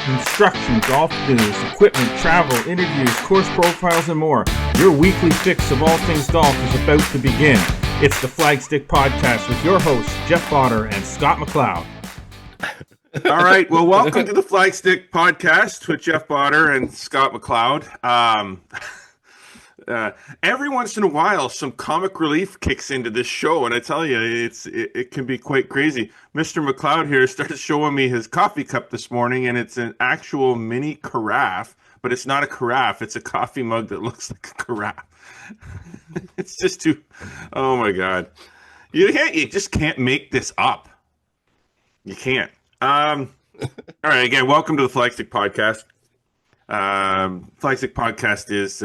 Instruction, golf news, equipment, travel, interviews, course profiles, and more. Your weekly fix of all things golf is about to begin. It's the Flagstick Podcast with your hosts, Jeff Potter and Scott McLeod. All right. Well, welcome to the Flagstick Podcast with Jeff Potter and Scott McLeod. Every once in a while, some comic relief kicks into this show, and I tell you, it can be quite crazy. Mr. McLeod here started showing me his coffee cup this morning, and it's an actual mini carafe, but it's not a carafe. It's a coffee mug that looks like a carafe. It's just too. Oh my God, you just can't make this up. You can't. All right, again, welcome to the Flagstick Podcast. Flagstick Podcast is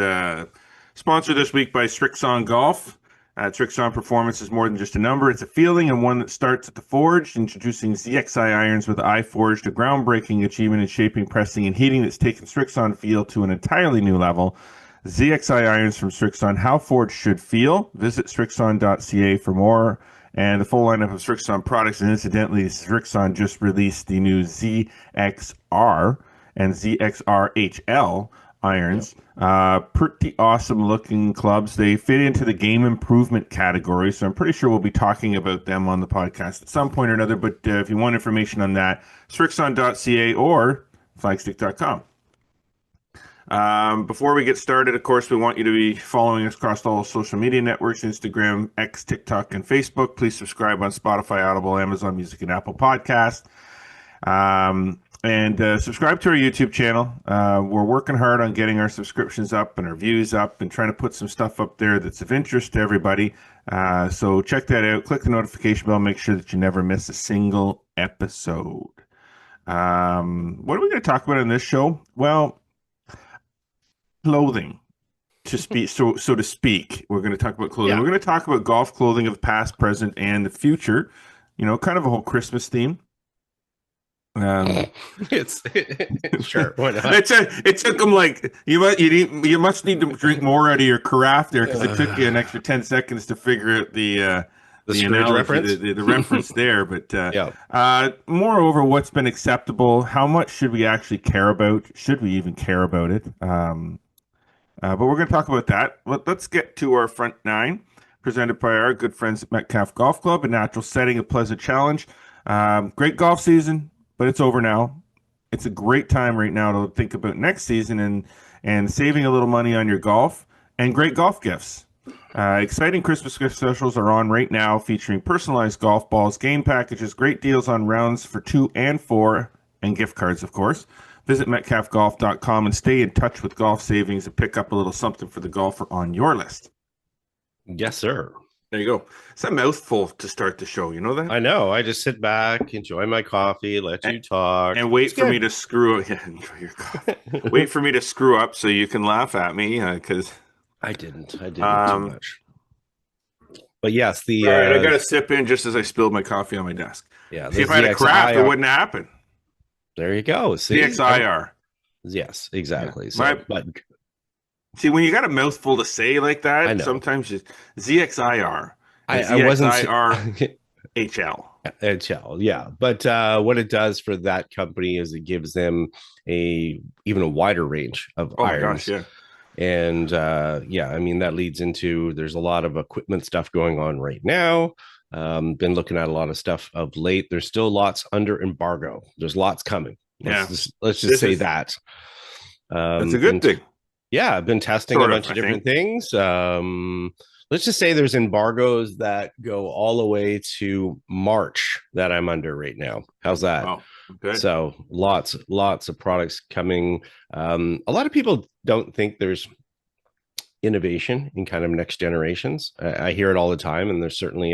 sponsored this week by Srixon Golf. Srixon Performance is more than just a number. It's a feeling, and one that starts at the forge. Introducing ZXI irons with iForged, a groundbreaking achievement in shaping, pressing, and heating that's taken Srixon feel to an entirely new level. ZXI irons from Srixon, how forged should feel. Visit Srixon.ca for more. And the full lineup of Srixon products. And incidentally, Srixon just released the new ZXR and ZXR HL irons. Yep. Pretty awesome looking clubs. They fit into the game improvement category. So I'm pretty sure we'll be talking about them on the podcast at some point or another. But if you want information on that, Srixon.ca or flagstick.com. Before we get started, of course, we want you to be following us across all social media networks, Instagram, X, TikTok, and Facebook. Please subscribe on Spotify, Audible, Amazon Music, and Apple Podcast. And subscribe to our YouTube channel. We're working hard on getting our subscriptions up and our views up and trying to put some stuff up there that's of interest to everybody. So check that out. Click the notification bell. Make sure that you never miss a single episode. What are we going to talk about in this show? Well, clothing, to speak, so to speak. We're going to talk about clothing. Yeah. We're going to talk about golf clothing of past, present, and the future. You know, kind of a whole Christmas theme. It's sure. Why not? It took them like you must need to drink more out of your carafe there, because it took you an extra 10 seconds to figure out the reference, the reference there. But moreover, what's been acceptable? How much should we actually care about? Should we even care about it? But we're going to talk about that. Let's get to our front nine, presented by our good friends at Metcalfe Golf Club. A natural setting, a pleasant challenge. Great golf season, but it's over now. It's a great time right now to think about next season and saving a little money on your golf and great golf gifts. Exciting Christmas gift specials are on right now, featuring personalized golf balls, game packages, great deals on rounds for 2 and 4, and gift cards, of course. Visit metcalfegolf.com and stay in touch with golf savings and pick up a little something for the golfer on your list. Yes, sir. There you go. It's a mouthful to start the show. You know that? I know. I just sit back, enjoy my coffee, let you talk. And wait for me to screw up. Yeah, enjoy your coffee. Wait for me to screw up so you can laugh at me, because I didn't too much. But yes, all right, I got to sip in just as I spilled my coffee on my desk. Yeah. See, if I had a craft, it wouldn't happen. There you go. See? ZXIR. Yes, exactly. Yeah. So, see, when you got a mouthful to say like that, sometimes you ZXIR. I wasn't HL. Yeah. But what it does for that company is it gives them even a wider range of irons. My gosh, yeah. And I mean, that leads into, there's a lot of equipment stuff going on right now. Been looking at a lot of stuff of late. There's still lots under embargo. There's lots coming. Let's just say that. That's a good thing. Yeah, I've been testing a bunch of different things. Let's just say there's embargoes that go all the way to March that I'm under right now. How's that? Oh, okay. So lots of products coming. A lot of people don't think there's innovation in kind of next generations. I hear it all the time, and there's certainly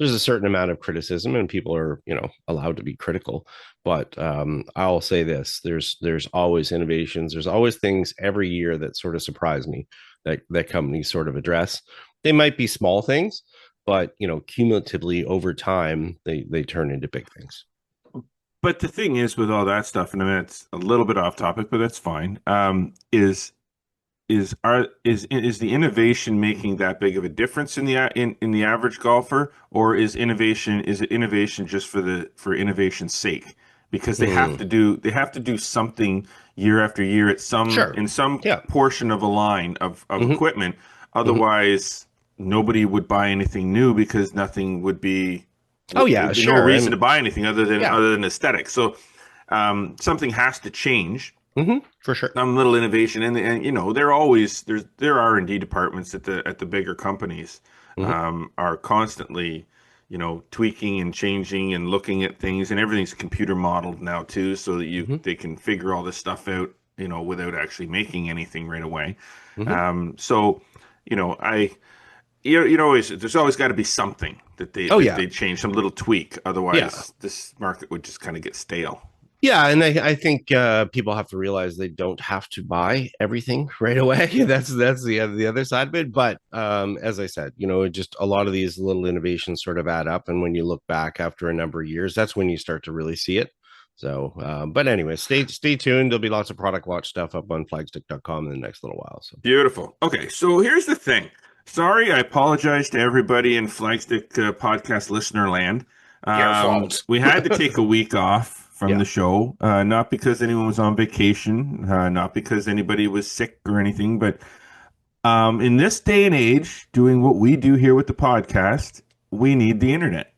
there's a certain amount of criticism, and people are, allowed to be critical. But I'll say this: there's always innovations. There's always things every year that sort of surprise me that companies sort of address. They might be small things, but cumulatively over time, they turn into big things. But the thing is, with all that stuff, and I mean, it's a little bit off topic, but that's fine. Is the innovation making that big of a difference in the average golfer, or is it innovation just for innovation's sake? because they have to do something year after year at in some portion of a line of equipment. Otherwise, nobody would buy anything new because nothing would be. Oh yeah, there'd be sure. no reason to buy anything other than aesthetics. So something has to change. For sure. Some little innovation, and you know, there R&D departments at the bigger companies are constantly, you know, tweaking and changing and looking at things, and everything's computer modeled now too, so that they can figure all this stuff out, you know, without actually making anything right away. So, you know, there's always got to be something that they change, some little tweak. Otherwise, this market would just kind of get stale. Yeah, and I think people have to realize they don't have to buy everything right away. That's the other side of it. But as I said, you know, just a lot of these little innovations sort of add up, and when you look back after a number of years, that's when you start to really see it. So, but anyway, stay tuned. There'll be lots of product watch stuff up on flagstick.com in the next little while. So beautiful. Okay, so here's the thing. Sorry, I apologize to everybody in Flagstick podcast listener land. Your fault. We had to take a week off from the show, not because anyone was on vacation, not because anybody was sick or anything, but in this day and age, doing what we do here with the podcast, we need the internet.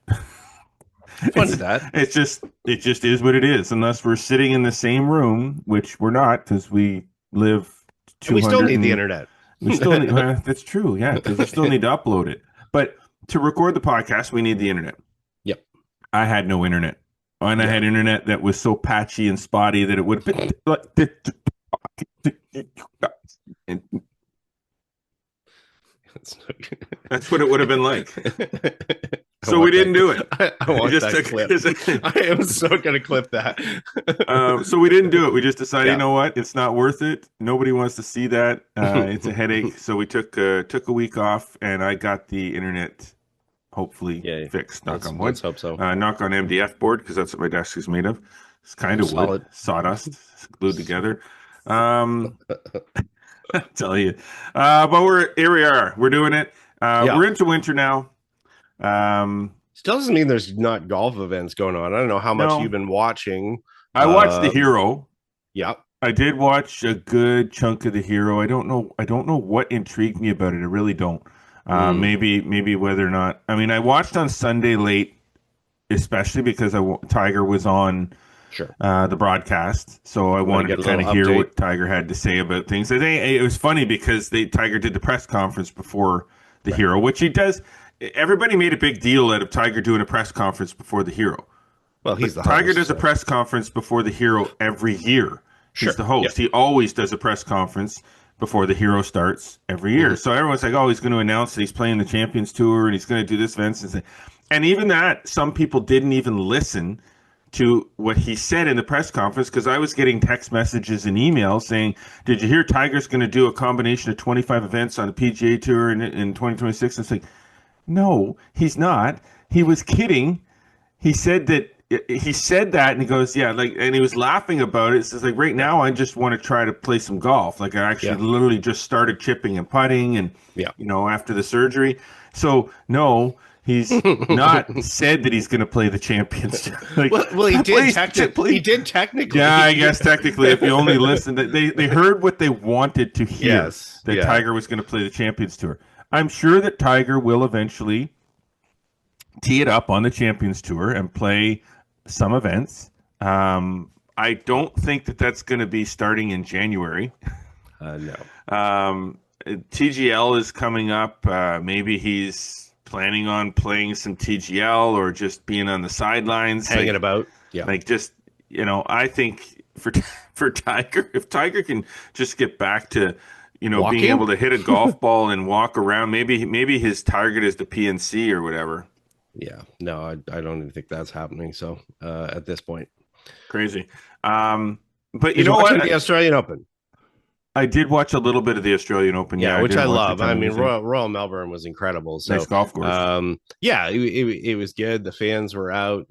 It just is what it is, unless we're sitting in the same room, which we're not, because we live 200. We still need the internet. We still need, that's true, yeah, because we still need to upload it. But to record the podcast, we need the internet. Yep. I had no internet. And I had internet that was so patchy and spotty that it would have been that's what it would have been like. So we didn't do it. I want that clip. I am so going to clip that. So we didn't do it. We just decided, you know what? It's not worth it. Nobody wants to see that. It's a headache. So we took a week off, and I got the internet hopefully fixed. Knock on wood. Let's hope so. Knock on MDF board, because that's what my desk is made of. It's kind of wood, sawdust, glued together. I tell you. But here we are. We're doing it. We're into winter now. Still doesn't mean there's not golf events going on. I don't know how much you've been watching. I watched the Hero. Yep. I did watch a good chunk of the Hero. I don't know what intrigued me about it. I really don't. Maybe whether or not. I mean, I watched on Sunday late, especially because Tiger was on the broadcast, so I wanted to kind of hear what Tiger had to say about things. I think it was funny because Tiger did the press conference before the Hero, which he does. Everybody made a big deal out of Tiger doing a press conference before the Hero. Well, he's the Tiger host, does a press conference before the Hero every year. He's the host. He always does a press conference before the Hero starts every year. So everyone's like, oh, he's going to announce that he's playing the Champions Tour and he's going to do this event. And even that, some people didn't even listen to what he said in the press conference, because I was getting text messages and emails saying, did you hear Tiger's going to do a combination of 25 events on the PGA Tour in 2026? And it's like, no, he's not. He was kidding. He said that and he goes, yeah, like, and he was laughing about it. It's just like, right now, I just want to try to play some golf. Like, I actually literally just started chipping and putting, and you know, after the surgery. So no, he's not said that he's going to play the Champions. Like, well, he did technically. He did technically. Yeah, I guess technically, if you only listened, they heard what they wanted to hear. That Tiger was going to play the Champions Tour. I'm sure that Tiger will eventually tee it up on the Champions Tour and play some events. I don't think that that's going to be starting in January. No. TGL is coming up. Maybe he's planning on playing some TGL or just being on the sidelines, hanging about. Yeah, like, just, you know, I think for Tiger, if Tiger can just get back to, you know, being able to hit a golf ball and walk around, maybe his target is the PNC or whatever. Yeah, no, I don't even think that's happening. So at this point, crazy. But you know what? The Australian Open. I did watch a little bit of the Australian Open. Yeah, which I love. I mean, Royal Melbourne was incredible. So, nice golf course. Yeah, it was good. The fans were out.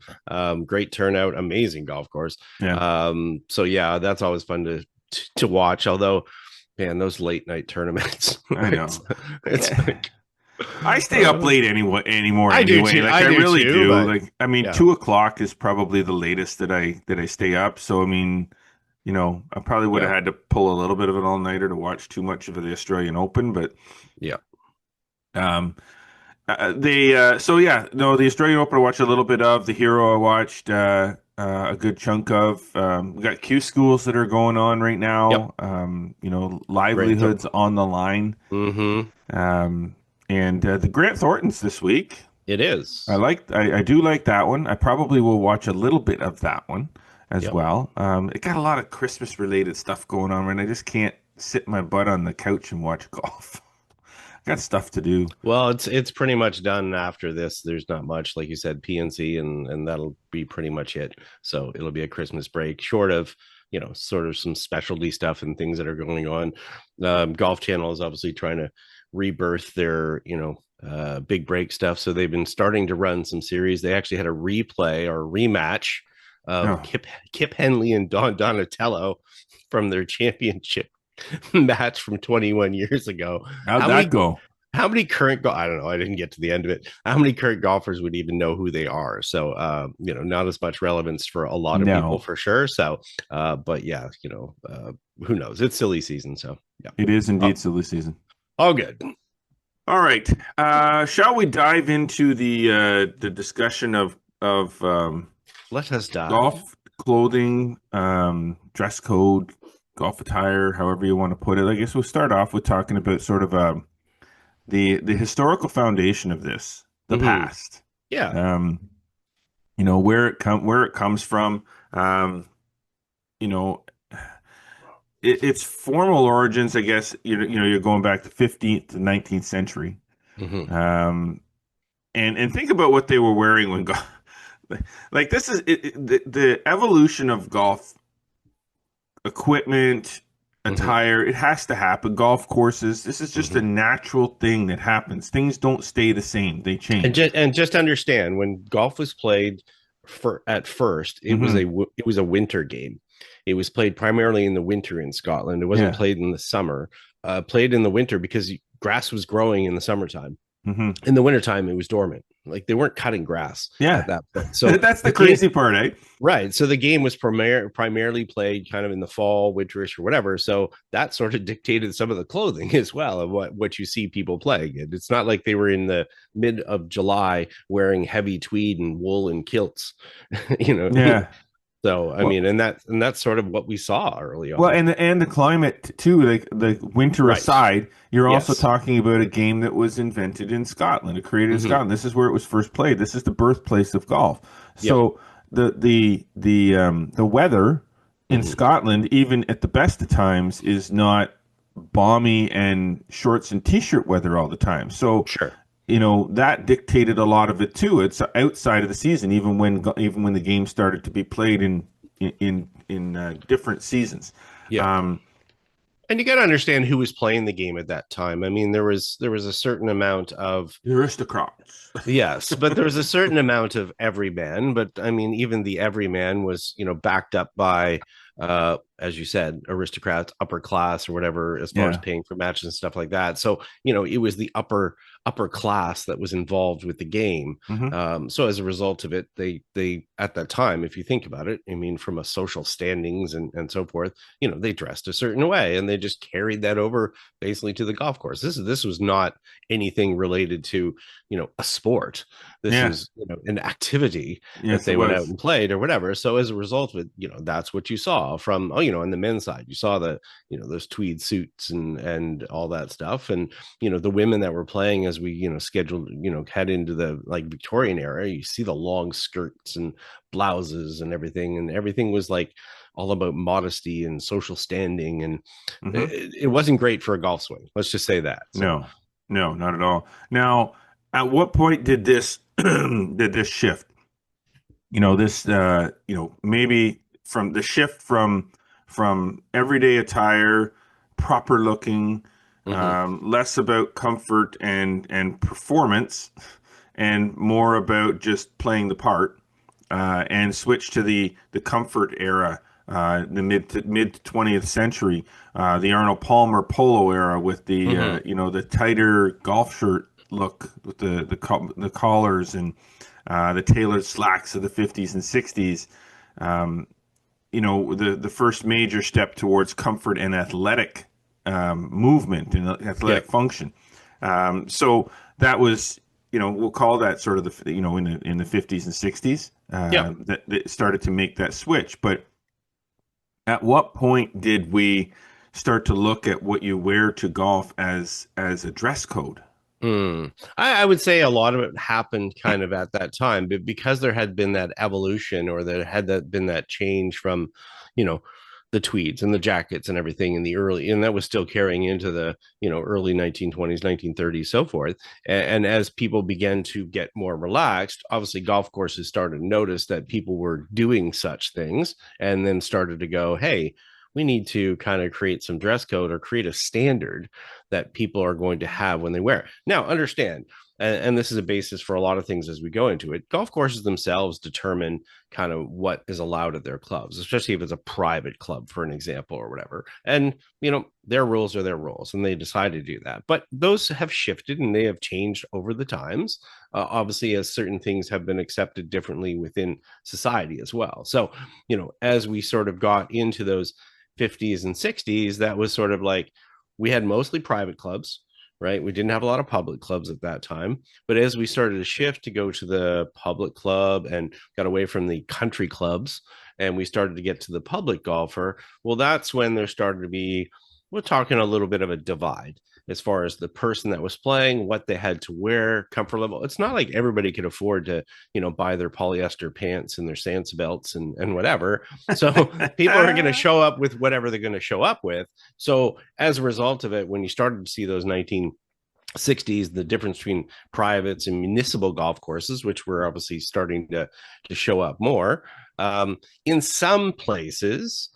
Great turnout. Amazing golf course. Yeah. So yeah, that's always fun to watch. Although, man, those late night tournaments. I know. It's like, I stay up late anymore I do anyway. too. Like I I do really too, do. but Like I mean, yeah, 2 o'clock is probably the latest that I stay up. So I mean, I probably would have yeah, had to pull a little bit of an all-nighter to watch too much of the Australian Open, but yeah. um, so yeah, no, the Australian Open I watched a little bit of. The Hero I watched a good chunk of. We got Q schools that are going on right Yep. now. Grant Thor- Livelihoods on the line. Mm-hmm. Um, and the Grant Thorntons this week. It is. I do like that one. I probably will watch a little bit of that one as Yep. well. It got a lot of Christmas related stuff going on, and I just can't sit my butt on the couch and watch golf. Got stuff to do. Well, it's pretty much done after this. There's not much, like you said, PNC, and that'll be pretty much it. So it'll be a Christmas break, short of sort of some specialty stuff and things that are going on. Golf Channel is obviously trying to rebirth their big break stuff. So they've been starting to run some series. They actually had a replay or rematch of Oh, Kip Henley and Don Donatello from their championship match from 21 years ago. how'd How that many go? how many current I don't know, I didn't get to the end of it. How many current golfers would even know who they are? So not as much relevance for a lot of people No, for sure. So but yeah, who knows? It's silly season, so yeah. it is Oh, indeed silly season. all good. All right. Shall we dive into the discussion of Let us dive. golf clothing, dress code, golf attire, however you want to put it? I guess we'll start off with talking about sort of the historical foundation of this, the Mm-hmm. past. Yeah. Um, where it comes from. Um, you know, its formal origins, I guess. You're going back to 15th to 19th century. Mm-hmm. Um, and think about what they were wearing when golf. Like this is the evolution of golf equipment, Mm-hmm. attire. It has to happen. Golf courses. This is just Mm-hmm. a natural thing that happens. Things don't stay the same. They change. And just understand, when golf was played for at first, Hmm. it was a winter game. It was played primarily in the winter in Scotland. It wasn't Yeah. played in the summer. Played in the winter because grass was growing in the summertime. Hmm. In the wintertime, it was dormant. Like, they weren't cutting grass at Yeah. that point. So That's the the game, crazy part, eh? right. So the game was primarily played kind of in the fall, winterish, or whatever. So that sort of dictated some of the clothing as well, of what you see people playing. And it's not like they were in the mid of July wearing heavy tweed and wool and kilts, you know. Yeah. So I Well, mean, and that's sort of what we saw early well, on. and the climate too. Like the winter Right. aside, you're also Yes. talking about a game that was invented in Scotland, created in Mm-hmm. Scotland. This is where it was first played. This is the birthplace of golf. Yep. So the weather in Mm-hmm. Scotland, even at the best of times, is not balmy and shorts and t-shirt weather all the time. So Sure. that dictated a lot of it too. It's outside of the season, even when the game started to be played in different seasons. Yeah. Um, And you got to understand who was playing the game at that time. I mean, there was a certain amount of, the aristocrats. yes, but there was a certain amount of everyman. But I mean, even the everyman was, backed up by, as you said, aristocrats, upper class, or whatever, as far as Yeah. paying for matches and stuff like that. So it was the upper class that was involved with the game. Hmm. So as a result of it, they at that time, if you think about it, I mean, from a social standings and so forth, they dressed a certain way, and they just carried that over basically to the golf course. This was not anything related to a sport. This Yeah. was an activity that Yes, it they went out was. and played or whatever. So as a result of it, that's what you saw from on the men's side. You saw the those tweed suits and all that stuff, and the women that were playing, as we scheduled head into the like Victorian era, you see the long skirts and blouses and everything was like all about modesty and social standing, and Hmm. it wasn't great for a golf swing, let's just say that. So No, no, not at all. Now, at what point did this did this shift? This maybe from the shift from everyday attire, proper looking, mhm. less about comfort and performance, and more about just playing the part, and switch to the comfort era, the mid 20th century, the Arnold Palmer polo era with the Mhm. the tighter golf shirt look with the collars and the tailored slacks of the 50s and 60s. The first major step towards comfort and athletic movement and athletic function. So that was, we'll call that sort of the, in the 50s and 60s that started to make that switch. But at what point did we start to look at what you wear to golf as a dress code? I would say a lot of it happened kind of at that time, but because there had been that evolution, or there had been that change from, the tweeds and the jackets and everything in the early, and that was still carrying into the, early 1920s, 1930s, so forth. And as people began to get more relaxed, obviously golf courses started to notice that people were doing such things, and then started to go, hey, we need to kind of create some dress code or create a standard that people are going to have when they wear it. Now, understand, and this is a basis for a lot of things as we go into it, golf courses themselves determine kind of what is allowed at their clubs, especially if it's a private club, for an example, or whatever. And, their rules are their rules, and they decide to do that. But those have shifted and they have changed over the times, obviously, as certain things have been accepted differently within society as well. So, as we sort of got into those 50s and 60s, that was sort of like, we had mostly private clubs, right? We didn't have a lot of public clubs at that time. But as we started to shift to go to the public club and got away from the country clubs, and we started to get to the public golfer, well, that's when there started to be, we're talking a little bit of a divide as far as the person that was playing, what they had to wear, comfort level. It's not like everybody could afford to, buy their polyester pants and their Sansa belts and whatever. So people are going to show up with whatever they're going to show up with. So as a result of it, when you started to see those 1960s, the difference between privates and municipal golf courses, which were obviously starting to show up more, in some places,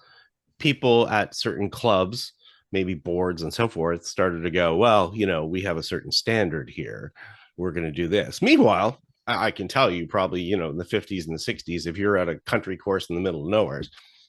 people at certain clubs, maybe boards and so forth, started to go, well, we have a certain standard here. We're going to do this. Meanwhile, I can tell you probably, in the 50s and the 60s, if you're at a country course in the middle of nowhere,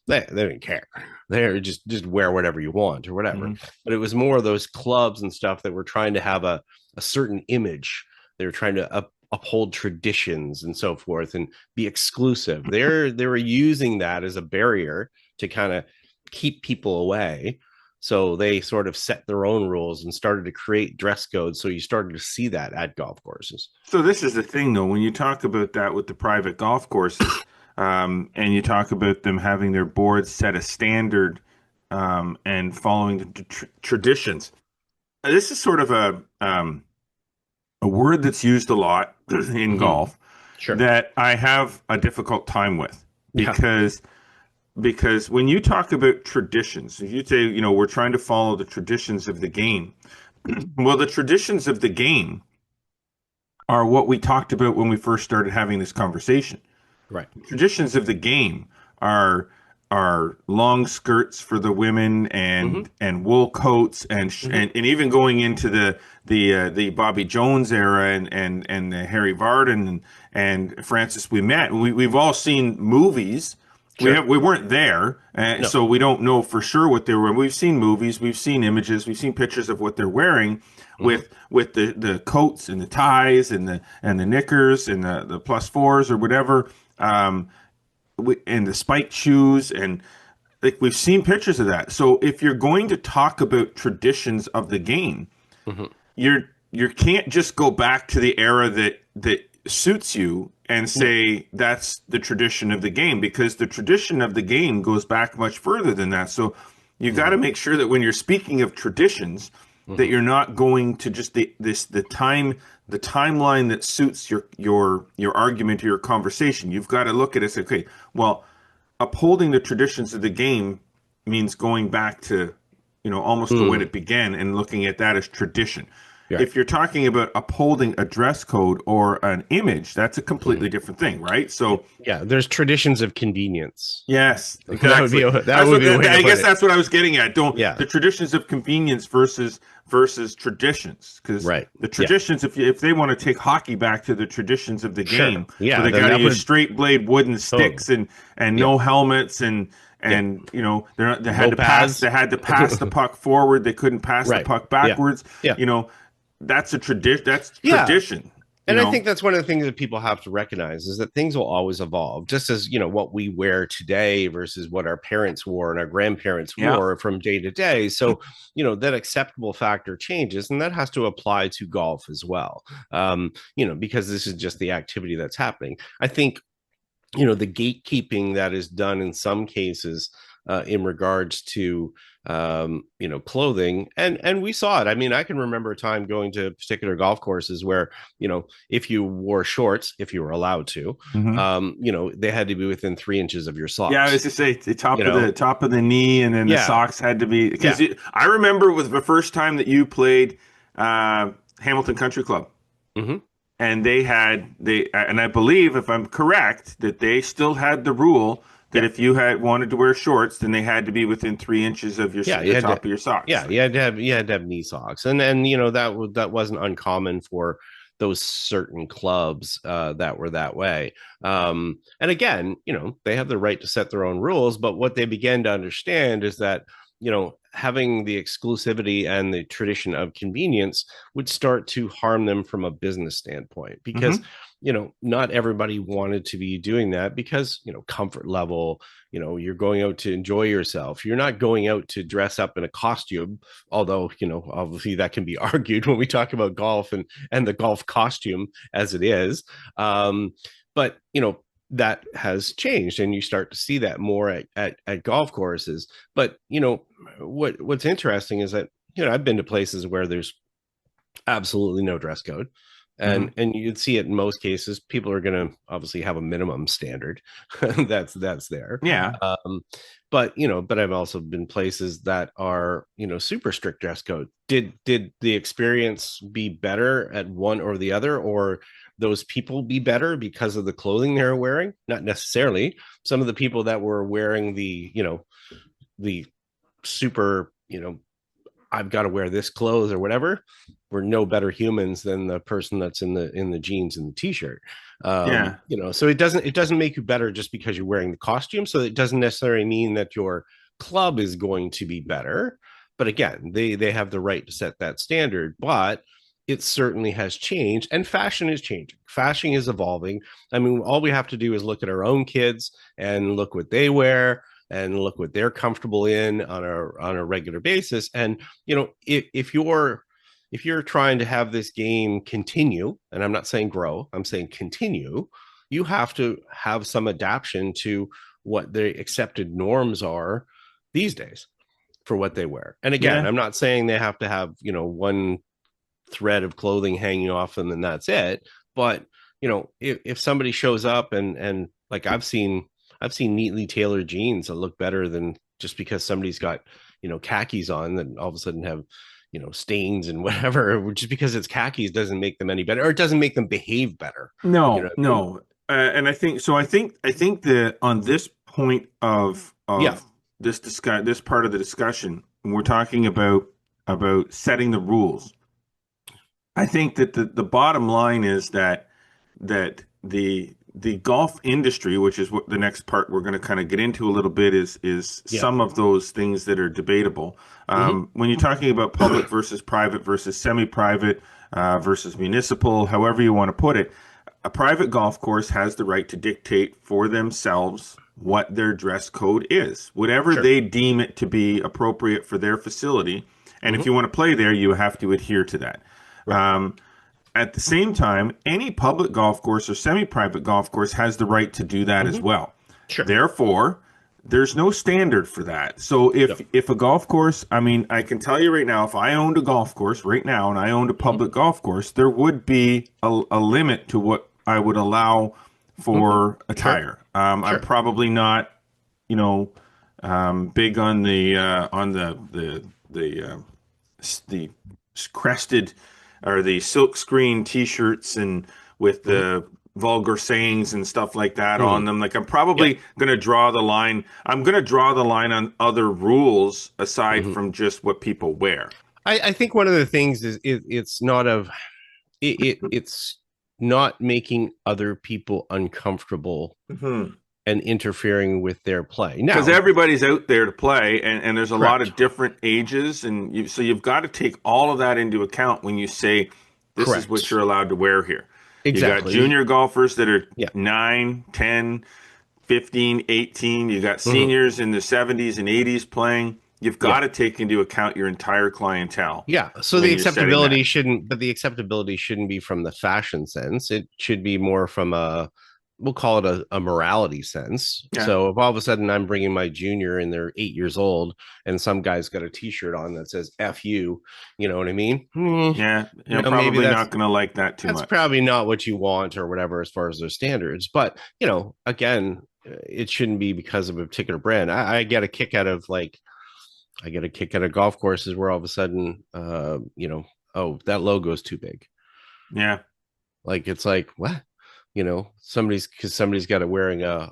they didn't care. They're just wear whatever you want or whatever. Mm-hmm. But it was more of those clubs and stuff that were trying to have a certain image. They were trying to uphold traditions and so forth and be exclusive. They were using that as a barrier to kind of keep people away. So they sort of set their own rules and started to create dress codes. So you started to see that at golf courses. So this is the thing, though, when you talk about that with the private golf courses, and you talk about them having their boards set a standard and following the traditions. This is sort of a word that's used a lot in golf that I have a difficult time with because when you talk about traditions, if you say, we're trying to follow the traditions of the game, well, the traditions of the game are what we talked about when we first started having this conversation. Right. Traditions of the game are long skirts for the women and wool coats and even going into the Bobby Jones era and the Harry Vardon and Francis Ouimet. We've all seen movies. Sure. We weren't there, so we don't know for sure what they were. We've seen movies, we've seen images, we've seen pictures of what they're wearing with the coats and the ties and the knickers and the plus fours or whatever, and the spiked shoes, and like we've seen pictures of that. So if you're going to talk about traditions of the game, you can't just go back to the era that suits you and say that's the tradition of the game, because the tradition of the game goes back much further than that. So you got to make sure that when you're speaking of traditions, that you're not going to just the timeline that suits your argument or your conversation. You've got to look at it and say, okay, well, upholding the traditions of the game means going back to almost to when it began and looking at that as tradition. Yeah. If you're talking about upholding a dress code or an image, that's a completely different thing, right? So yeah, there's traditions of convenience. Yes, exactly. I guess that's what I was getting at. The traditions of convenience versus traditions, because the traditions, if they want to take hockey back to the traditions of the game, where they got to use straight blade wooden sticks and no helmets and they had to pass the puck forward. They couldn't pass the puck backwards. that's a tradition. That's Yeah. tradition. And I think that's one of the things that people have to recognize is that things will always evolve, just as, what we wear today versus what our parents wore and our grandparents wore from day to day. So, that acceptable factor changes, and that has to apply to golf as well. Because this is just the activity that's happening. I think, the gatekeeping that is done in some cases in regards to clothing, and we saw it. I mean, I can remember a time going to particular golf courses where, if you wore shorts, if you were allowed to, they had to be within 3 inches of your socks. Yeah, I was to say the top of the knee, and then the socks had to be, because I remember it was the first time that you played Hamilton Country Club. And and I believe, if I'm correct, that they still had the rule that if you wanted to wear shorts, then they had to be within 3 inches of your the top of your socks. Yeah, you had to have knee socks, and that wasn't uncommon for those certain clubs that were that way. And again, they have the right to set their own rules, but what they began to understand is that having the exclusivity and the tradition of convenience would start to harm them from a business standpoint, because not everybody wanted to be doing that, because comfort level, you're going out to enjoy yourself. You're not going out to dress up in a costume, although obviously that can be argued when we talk about golf and the golf costume as it is. But that has changed, and you start to see that more at golf courses. But what's interesting is that I've been to places where there's absolutely no dress code, and you'd see it in most cases. People are going to obviously have a minimum standard that's there. But I've also been places that are super strict dress code. Did the experience be better at one or the other, or those people be better because of the clothing they're wearing? Not necessarily. Some of the people that were wearing the super, I've got to wear this clothes or whatever, were no better humans than the person that's in the jeans and the t-shirt. So it doesn't make you better just because you're wearing the costume. So it doesn't necessarily mean that your club is going to be better. But again, they have the right to set that standard. But it certainly has changed, and fashion is changing. Fashion is evolving. I mean, all we have to do is look at our own kids and look what they wear and look what they're comfortable in on a regular basis. And if you're trying to have this game continue, and I'm not saying grow, I'm saying continue, you have to have some adaptation to what the accepted norms are these days for what they wear. And again, I'm not saying they have to have one thread of clothing hanging off them and that's it, but if somebody shows up and like I've seen neatly tailored jeans that look better than just because somebody's got khakis on, that all of a sudden have stains and whatever, just because it's khakis doesn't make them any better, or it doesn't make them behave better. And I think that on this point of this part of the discussion, when we're talking about setting the rules, I think that the bottom line is that the golf industry, which is what the next part we're going to kind of get into a little bit, is some of those things that are debatable. When you're talking about public versus private versus semi-private versus municipal, however you want to put it, a private golf course has the right to dictate for themselves what their dress code is, whatever they deem it to be appropriate for their facility. And if you want to play there, you have to adhere to that. At the same time, any public golf course or semi-private golf course has the right to do that as well. Therefore, there's no standard for that. So if a golf course, I mean, I can tell you right now, if I owned a golf course right now and I owned a public golf course, there would be a limit to what I would allow for attire. I'm probably not, big on the crested or the silk screen T-shirts and with the vulgar sayings and stuff like that on them. Like, I'm probably going to draw the line. I'm going to draw the line on other rules aside from just what people wear. I think one of the things is it's not making other people uncomfortable and interfering with their play. Now, because everybody's out there to play, and there's a lot correct. of different ages, and so you've got to take all of that into account when you say this is what Correct. you're allowed to wear here. You got Exactly. junior golfers that are Yeah. 9, 10, 15, 18. You got Mhm. seniors in the 70s and 80s playing. You've got Yeah. to take into account your entire clientele. Yeah. So when the you're setting that. acceptability shouldn't be from the fashion sense. It should be more from we'll call it a morality sense. Yeah. So if all of a sudden I'm bringing my junior and they're 8 years old and some guy's got a t-shirt on that says F you, you know what I mean? Yeah, You know, maybe probably not going to like that too that's much. probably not what you want or whatever as far as their standards. But, you know, again, it shouldn't be because of a particular brand. I get a kick out of golf courses where all of a sudden, you know, oh, that logo is too big. Yeah. Like, it's like, what? You know, somebody's got it wearing a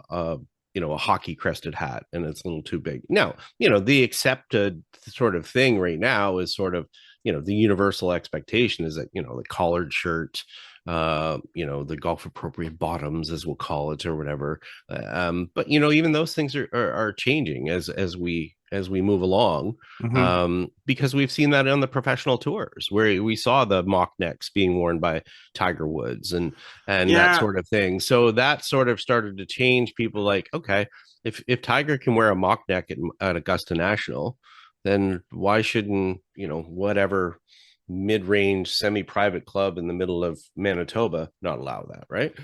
hockey crested hat and it's a little too big. Now, you know, the accepted sort of thing right now is sort of, you know, the universal expectation is that, you know, the collared shirt, you know, the golf appropriate bottoms, as we'll call it, or whatever. But you know, even those things are changing as we move along, because we've seen that on the professional tours where we saw the mock necks being worn by Tiger Woods and that sort of thing. So that sort of started to change. People like, okay, if Tiger can wear a mock neck at Augusta National, then why shouldn't, you know, whatever mid-range semi-private club in the middle of Manitoba not allow that, right?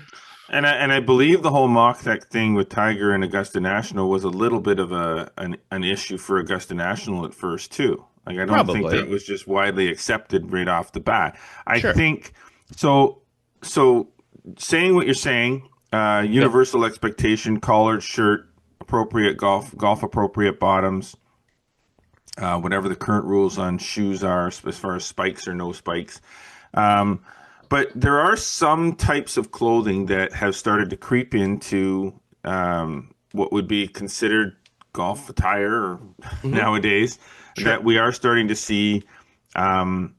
And I believe the whole mock neck thing with Tiger and Augusta National was a little bit of an issue for Augusta National at first too. Like I don't think that was just widely accepted right off the bat. I think so. So saying what you're saying, universal expectation, collared shirt, appropriate golf appropriate bottoms. Whatever the current rules on shoes are as far as spikes or no spikes. But there are some types of clothing that have started to creep into what would be considered golf attire nowadays that we are starting to see, and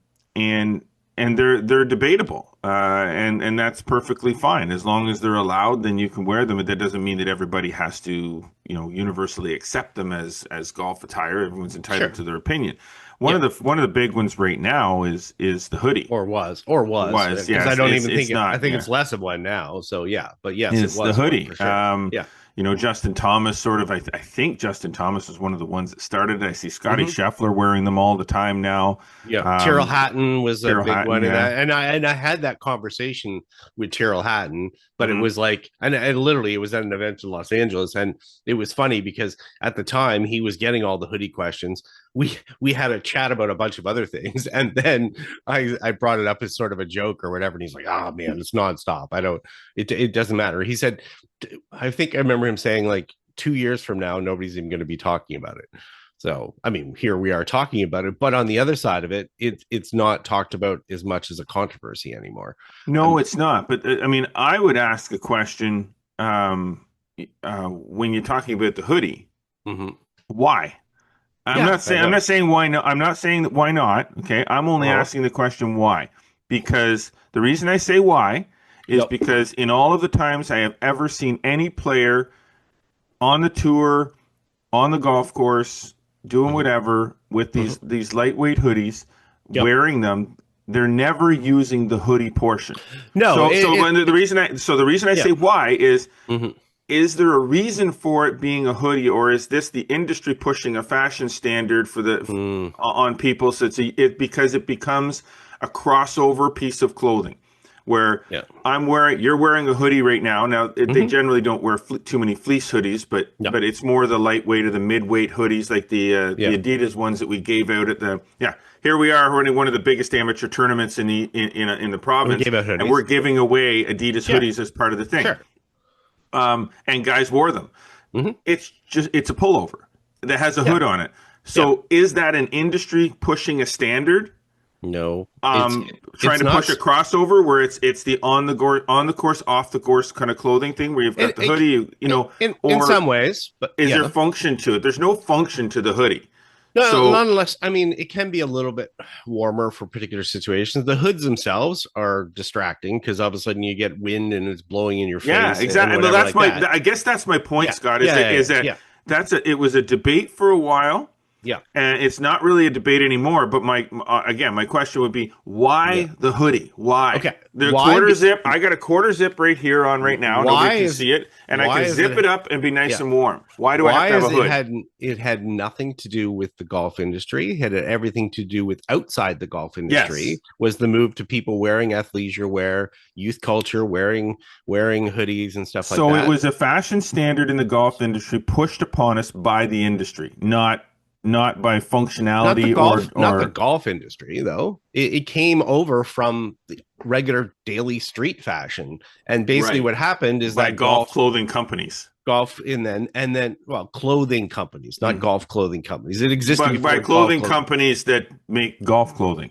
they're debatable, and that's perfectly fine as long as they're allowed. Then you can wear them, but that doesn't mean that everybody has to, you know, universally accept them as golf attire. Everyone's entitled to their opinion. One of the big ones right now is the hoodie, or was yes. I don't even think not, I think it's less of one now. So yeah, but yes, it's it was the hoodie. for sure. You know, Justin Thomas sort of, I think Justin Thomas was one of the ones that started it. I see Scotty Scheffler wearing them all the time now. Yeah. Tyrrell Hatton was a big one. And I had that conversation with Tyrrell Hatton, but it was like, and literally it was at an event in Los Angeles. And it was funny because at the time he was getting all the hoodie questions. We had a chat about a bunch of other things. And then I brought it up as sort of a joke or whatever. And he's like, oh man, it's nonstop. It doesn't matter. He said, I think I remember him saying like 2 years from now, nobody's even going to be talking about it. So, I mean, here we are talking about it, but on the other side of it, it's not talked about as much as a controversy anymore. No, it's not. But I mean, I would ask a question when you're talking about the hoodie. Why? I'm not saying why not. I'm not saying that why not. Okay, I'm only asking the question why. Because the reason I say why is because in all of the times I have ever seen any player on the tour, on the golf course, doing whatever with these lightweight hoodies, wearing them, they're never using the hoodie portion. No. The reason I say why is, is there a reason for it being a hoodie, or is this the industry pushing a fashion standard for the on people? So because it becomes a crossover piece of clothing. Where you're wearing a hoodie right now. Now they generally don't wear too many fleece hoodies, but it's more the lightweight or the midweight hoodies, like the Adidas ones that we gave out at the Here we are running one of the biggest amateur tournaments in the province, and we're giving away Adidas hoodies as part of the thing. Sure. And guys wore them. It's a pullover that has a hood on it. So is that an industry pushing a standard? No, trying to push a crossover where it's the on the course, off the course kind of clothing thing where you've got the hoodie, in some ways, but is there function to it? There's no function to the hoodie. No, So not unless, I mean, it can be a little bit warmer for particular situations. The hoods themselves are distracting because all of a sudden you get wind and it's blowing in your yeah, face and exactly. Well, whatever that's like my. that. I guess that's my point, Yeah, Scott. yeah, yeah, Is that yeah, it was a debate for a while. yeah, And it's not really a debate anymore. But again, my question would be, yeah. why the hoodie? Why Okay, the why? quarter zip? I got a quarter zip right here on right now. Nobody Why can is see it, and I why can is zip it? it up and be nice Yeah. and warm. Why do I have Why to have a is it hood? had nothing to do with the golf industry. It had everything to do with outside the golf industry. Yes. Was the move to people wearing athleisure wear, youth culture, wearing hoodies and stuff like So it that. was a fashion standard in the golf industry pushed upon us by the industry, not by functionality Not the or golf industry though. It came over from the regular daily street fashion, and basically right what happened is by that golf clothing companies. golf and then well, clothing companies, not Mhm. golf clothing companies. It existed But by before golf clothing clothing. companies that make golf clothing.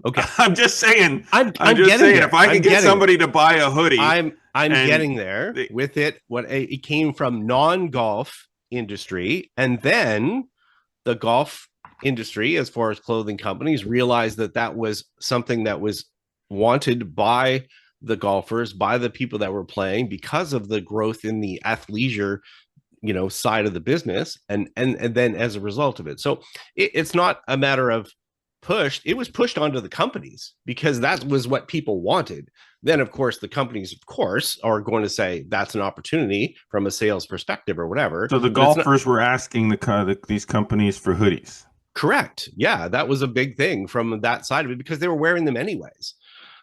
Okay, I'm just saying. I'm I'm just getting saying. there. If I I'm could get getting there. somebody to buy a hoodie, I'm and getting there they, with it. What it came from non-golf industry, and then the golf industry, as far as clothing companies, realized that that was something that was wanted by the golfers, by the people that were playing, because of the growth in the athleisure, side of the business, and then as a result of it. So it's not a matter of pushed. It was pushed onto the companies because that was what people wanted. Then of course the companies of course are going to say that's an opportunity from a sales perspective or whatever, so the but it's not golfers were asking these companies for hoodies. correct. Yeah, that was a big thing from that side of it because they were wearing them anyways.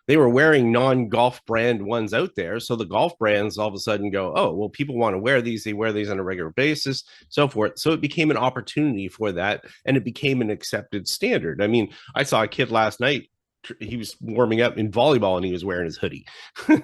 They were wearing non-golf brand ones out there. So the golf brands all of a sudden go, oh, well, people want to wear these. They wear these on a regular basis, so forth. So it became an opportunity for that. And it became an accepted standard. I mean, I saw a kid last night. He was warming up in volleyball and he was wearing his hoodie.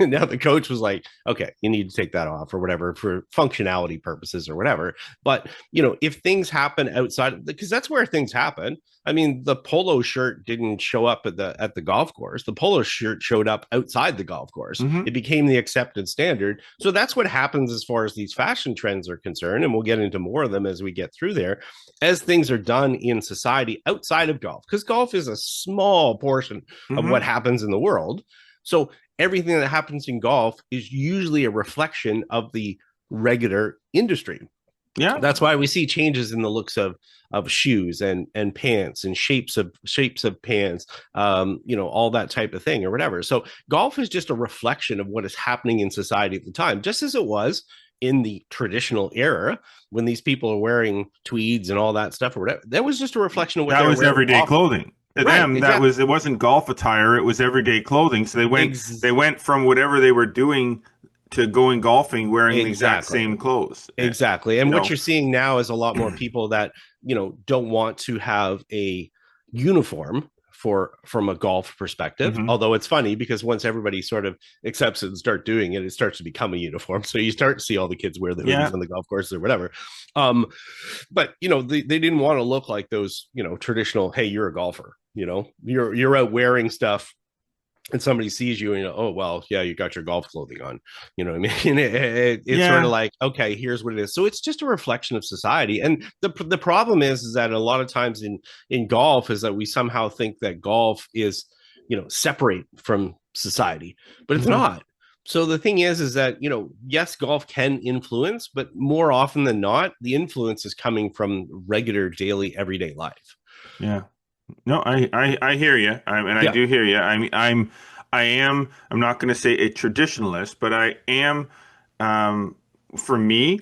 Now the coach was like, okay, you need to take that off or whatever for functionality purposes or whatever. But, if things happen outside, because that's where things happen. I mean, the polo shirt didn't show up at the golf course. The polo shirt showed up outside the golf course. Mm-hmm. It became the accepted standard. So that's what happens as far as these fashion trends are concerned. And we'll get into more of them as we get through there, as things are done in society outside of golf, because golf is a small portion of what Mm-hmm. happens in the world. So everything that happens in golf is usually a reflection of the regular industry. Yeah. That's why we see changes in the looks of shoes and pants and shapes of pants, all that type of thing or whatever. So golf is just a reflection of what is happening in society at the time, just as it was in the traditional era when these people are wearing tweeds and all that stuff or whatever. That was just a reflection of what That they was were everyday wearing. clothing. To Right, them, exactly. it wasn't golf attire, it was everyday clothing. So they went from whatever they were doing to going golfing wearing the exact Exactly. same clothes. Exactly. You And what know, you're seeing now is a lot more people that, don't want to have a uniform from a golf perspective. mm-hmm. Although it's funny because once everybody sort of accepts it and start doing it, it starts to become a uniform. So you start to see all the kids wear the Yeah. hoodies on the golf course or whatever. But they didn't want to look like those, traditional, hey, you're a golfer, you're out wearing stuff and somebody sees you and oh well, yeah, you got your golf clothing on, you know what I mean? It's sort of like, okay, here's what it is. So it's just a reflection of society. And the problem is that a lot of times in golf is that we somehow think that golf is separate from society, but it's mm-hmm. not. So the thing is that yes, golf can influence, but more often than not the influence is coming from regular daily everyday life. Yeah. No, I hear you. I do hear you. I mean, I'm not going to say a traditionalist, but I am. For me,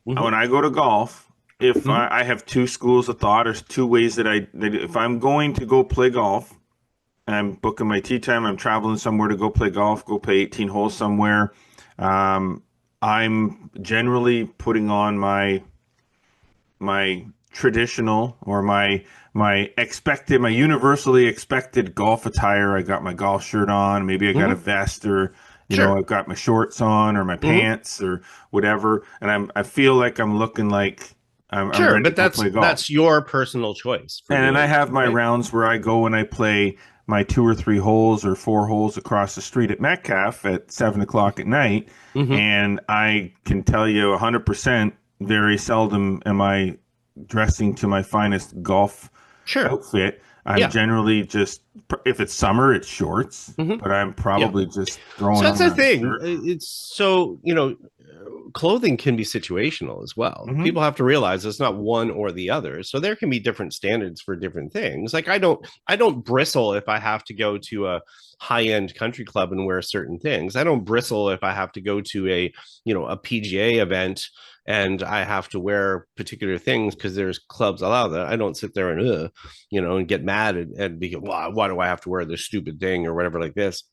Mm-hmm. when I go to golf, if Mm-hmm. I have two schools of thought or two ways that if I'm going to go play golf, and I'm booking my tee time, I'm traveling somewhere to go play golf, go play 18 holes somewhere. I'm generally putting on my traditional or my universally expected golf attire. I got my golf shirt on, maybe I got a Mm-hmm. vest, or Sure. I've got my shorts on or my pants or whatever, and I feel like I'm looking like I'm Sure, ready but to play golf. that's your personal choice. And then I have my right? rounds where I go and I play my 2 or 3 holes or 4 holes across the street at Metcalf at 7 o'clock at night. Mm-hmm. And I can tell you 100%, very seldom am I dressing to my finest golf outfit. I'm generally just, if it's summer, it's shorts, but I'm probably just throwing on. So that's the thing. Shirt. It's so, clothing can be situational as well. People have to realize it's not one or the other. So there can be different standards for different things. Like I don't bristle if I have to go to a high-end country club and wear certain things. I don't bristle if I have to go to a PGA event and I have to wear particular things because there's clubs allow that. I don't sit there and and get mad and be, why do I have to wear this stupid thing or whatever like this?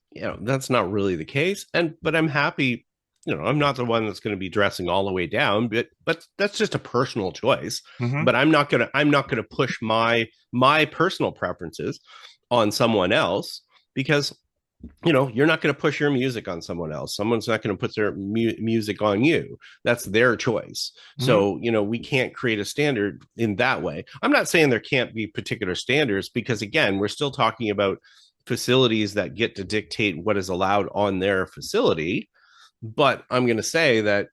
That's not really the case. But I'm happy. I'm not the one that's going to be dressing all the way down, but that's just a personal choice. But I'm not gonna push my personal preferences on someone else, because you're not going to push your music on someone else. Someone's not going to put their music on you. That's their choice. So we can't create a standard in that way. I'm not saying there can't be particular standards, because again, we're still talking about facilities that get to dictate what is allowed on their facility. But I'm going to say that,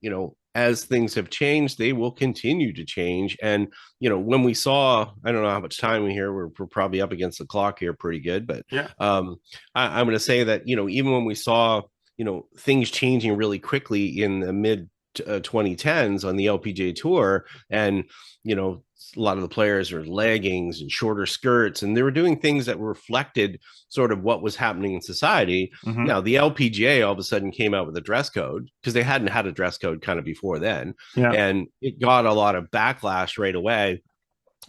as things have changed, they will continue to change. And, when we saw, I don't know how much time we hear, we're probably up against the clock here pretty good. But I'm going to say that, even when we saw, things changing really quickly in the mid 2010s on the LPGA Tour, and, a lot of the players are leggings and shorter skirts, and they were doing things that reflected sort of what was happening in society. Now, the LPGA all of a sudden came out with a dress code, because they hadn't had a dress code kind of before then. And it got a lot of backlash right away.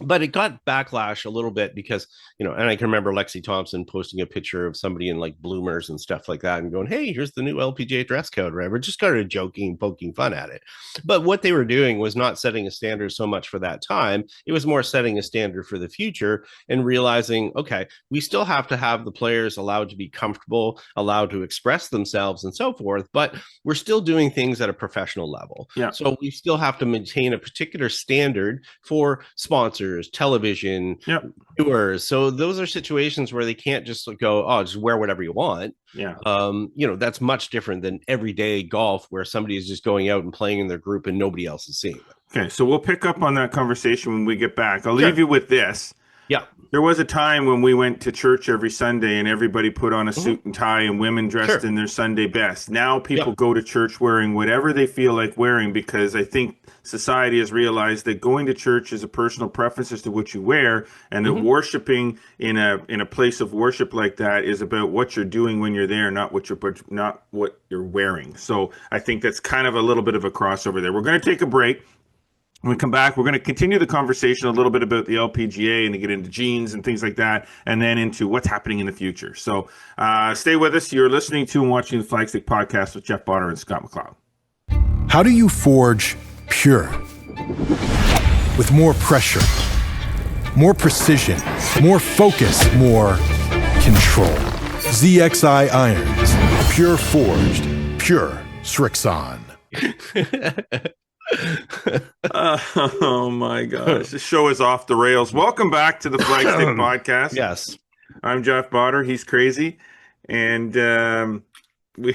But it got backlash a little bit because, and I can remember Lexi Thompson posting a picture of somebody in like bloomers and stuff like that and going, hey, here's the new LPGA dress code, right? We're just kind of joking, poking fun at it. But what they were doing was not setting a standard so much for that time. It was more setting a standard for the future and realizing, okay, we still have to have the players allowed to be comfortable, allowed to express themselves and so forth, but we're still doing things at a professional level. So we still have to maintain a particular standard for sponsors, television, viewers. So those are situations where they can't just go, just wear whatever you want. That's much different than everyday golf, where somebody is just going out and playing in their group and nobody else is seeing it. Okay, so we'll pick up on that conversation when we get back. I'll leave you with this. There was a time when we went to church every Sunday and everybody put on a suit and tie, and women dressed in their Sunday best. Now people go to church wearing whatever they feel like wearing, because I think society has realized that going to church is a personal preference as to what you wear, and that worshiping in a place of worship like that is about what you're doing when you're there, not what you're wearing. So I think that's kind of a little bit of a crossover there. We're going to take a break. When we come back, we're going to continue the conversation a little bit about the LPGA and to get into jeans and things like that, and then into what's happening in the future. So stay with us. You're listening to and watching the Flagstick podcast with Jeff Botter and Scott McLeod. How do you forge pure? With more pressure, more precision, more focus, more control. ZXI irons. Pure forged. Pure Srixon. Oh my gosh, the show is off the rails. Welcome back to the Flagstick podcast. Yes, I'm Jeff Botter. He's crazy, and we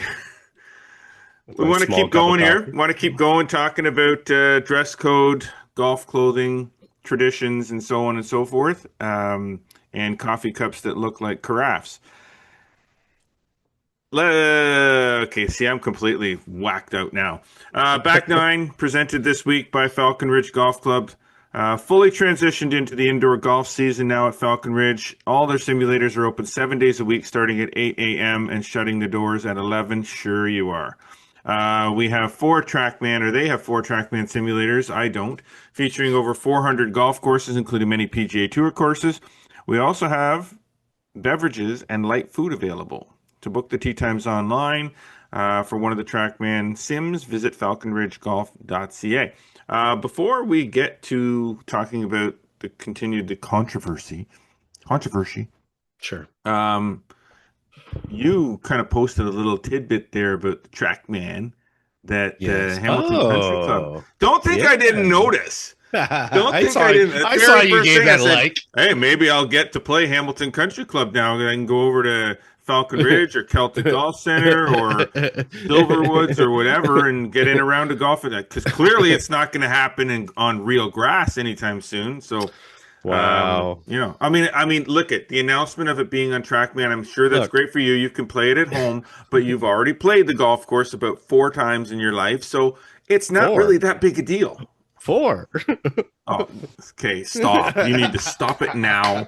want to keep going here. Want to keep going, talking about dress code, golf clothing, traditions, and so on and so forth, and coffee cups that look like carafes. Okay, see, I'm completely whacked out now. Back Nine, presented this week by Falcon Ridge Golf Club. Fully transitioned into the indoor golf season now at Falcon Ridge. All their simulators are open 7 days a week, starting at 8 a.m. and shutting the doors at 11. Sure you are. We have they have four TrackMan simulators. I don't. Featuring over 400 golf courses, including many PGA Tour courses. We also have beverages and light food available. To book the tee times online for one of the TrackMan sims, visit falconridgegolf.ca. Before we get to talking about the controversy. Sure. You kind of posted a little tidbit there about the TrackMan that Hamilton Country Club. Don't think I didn't notice. I saw you gave that a like. Hey, maybe I'll get to play Hamilton Country Club now. I can go over to Falcon Ridge or Celtic Golf Center or Silverwoods or whatever and get in a round of golf with that, because clearly it's not going to happen on real grass anytime soon. So, Wow. I mean, look at the announcement of it being on TrackMan. I'm sure that's Look. great for you. You can play it at home, but you've already played the golf course about 4 times in your life, so it's not 4. really that big a deal. 4. Oh, okay, stop. You need to stop it now.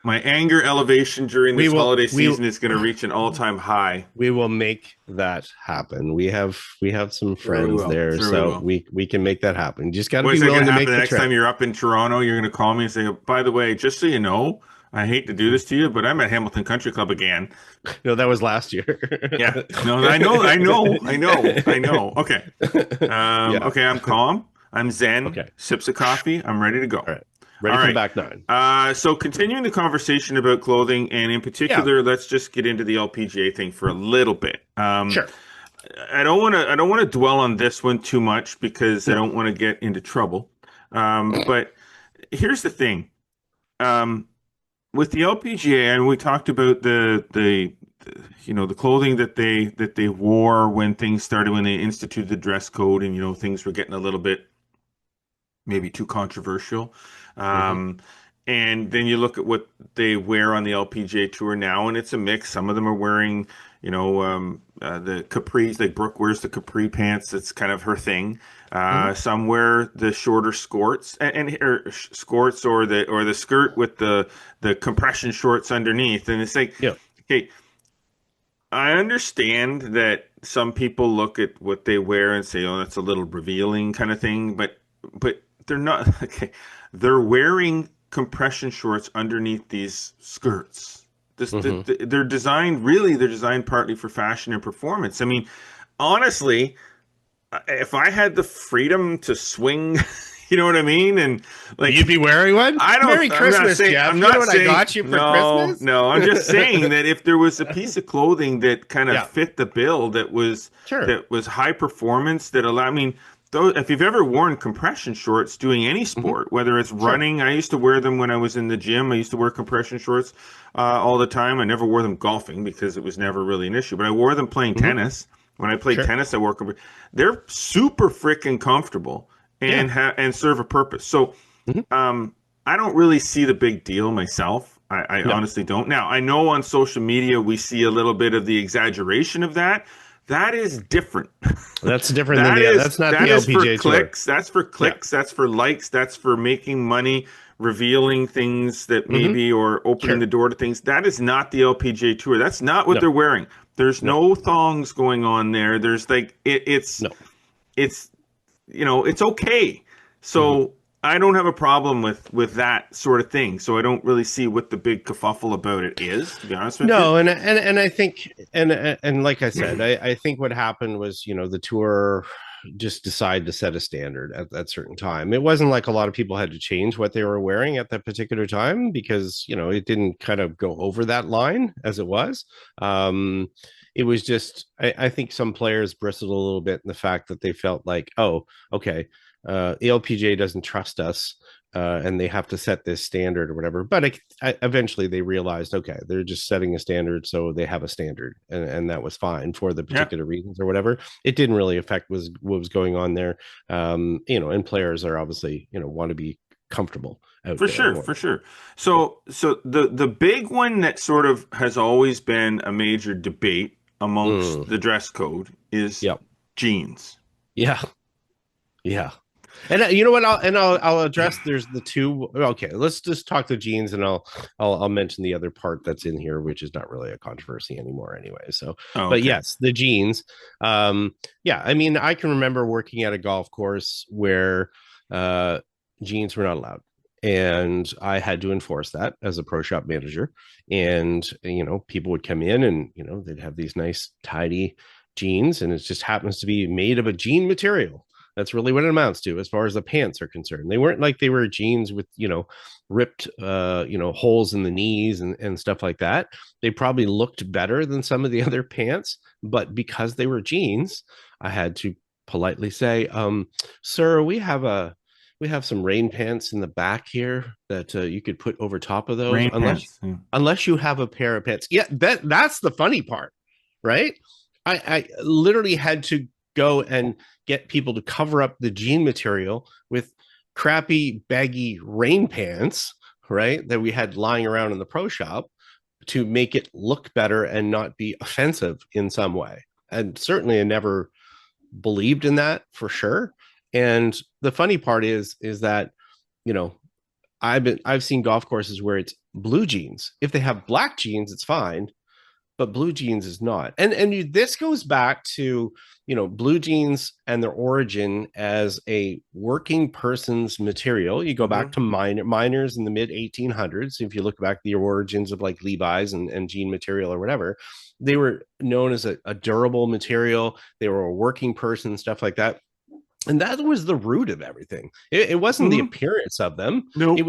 My anger elevation during this holiday season is going to reach an all-time high. We will make that happen. We have some friends there, so we can make that happen. You just got to be willing to make the next trip. time you're up in Toronto, you're going to call me and say, by the way, just so you know, I hate to do this to you, but I'm at Hamilton Country Club again. No, that was last year. Yeah. No, I know. Okay. Okay, I'm calm. I'm zen. Okay. Sips of coffee. I'm ready to go. All right. Ready for the back nine. So continuing the conversation about clothing, and in particular, let's just get into the LPGA thing for a little bit. Sure. I don't want to dwell on this one too much because I don't want to get into trouble. But here's the thing. With the LPGA, and we talked about the clothing that they wore when things started, when they instituted the dress code, and things were getting a little bit maybe too controversial. And then you look at what they wear on the LPGA Tour now, and it's a mix. Some of them are wearing, the capris, like Brooke wears the capri pants. That's kind of her thing. Some wear the shorter skirts or skirts, or the skirt with the compression shorts underneath. And it's like, okay, I understand that some people look at what they wear and say, oh, that's a little revealing kind of thing, but they're not. Okay, they're wearing compression shorts underneath these skirts. They're designed partly for fashion and performance. I mean, honestly, if I had the freedom to swing, you know what I mean? And like, you'd be wearing one? Merry Christmas, Jeff. I'm not saying, I got you for Christmas? No, I'm just saying that if there was a piece of clothing that kind of fit the bill, that was high performance, that allowed, I mean, if you've ever worn compression shorts doing any sport, whether it's running, I used to wear them when I was in the gym. I used to wear compression shorts all the time. I never wore them golfing because it was never really an issue, but I wore them playing tennis. When I played tennis, I wore they're super freaking comfortable and serve a purpose. So I don't really see the big deal myself. I honestly don't. Now, I know on social media we see a little bit of the exaggeration of that. That is different. That's different that's not the LPGA Tour. Clicks. That's for clicks. That's for likes. That's for making money, revealing things that maybe, or opening the door to things. That is not the LPGA Tour. That's not what they're wearing. There's no thongs going on there. There's like it's okay. So I don't have a problem with that sort of thing. So I don't really see what the big kerfuffle about it is, to be honest with you. No, and I think and like I said, I think what happened was, the tour just decided to set a standard at that certain time. It wasn't like a lot of people had to change what they were wearing at that particular time, because it didn't kind of go over that line as it was. It was just, I think some players bristled a little bit in the fact that they felt like, oh, okay, the LPGA doesn't trust us, and they have to set this standard or whatever. But eventually they realized, okay, they're just setting a standard, so they have a standard, and that was fine for the particular reasons or whatever. It didn't really affect what was going on there. And players are obviously, want to be comfortable out for there. For sure. So the big one that sort of has always been a major debate amongst the dress code is jeans. Yeah. And you know what? I'll address. There's the two. Okay, let's just talk the jeans, and I'll mention the other part that's in here, which is not really a controversy anymore, anyway. So, but yes, the jeans. I mean, I can remember working at a golf course where jeans were not allowed, and I had to enforce that as a pro shop manager. And people would come in, and they'd have these nice, tidy jeans, and it just happens to be made of a jean material. That's really what it amounts to as far as the pants are concerned. They weren't like they were jeans with, ripped, holes in the knees and stuff like that. They probably looked better than some of the other pants, but because they were jeans, I had to politely say, sir, we have a We have some rain pants in the back here that you could put over top of those, Rain pants. Yeah. unless you have a pair of pants. Yeah, that's the funny part, right? I literally had to go and get people to cover up the jean material with crappy baggy rain pants, right? That we had lying around in the pro shop to make it look better and not be offensive in some way. And certainly I never believed in that for sure. And the funny part is that, you know, I've seen golf courses where it's blue jeans. If they have black jeans, it's fine, but blue jeans is not. This goes back to, you know, blue jeans and their origin as a working person's material. You go back to miners in the mid 1800s. If you look back the origins of like Levi's and jean material or whatever, they were known as a durable material. They were a working person, stuff like that. And that was the root of everything. It wasn't the appearance of them. No, it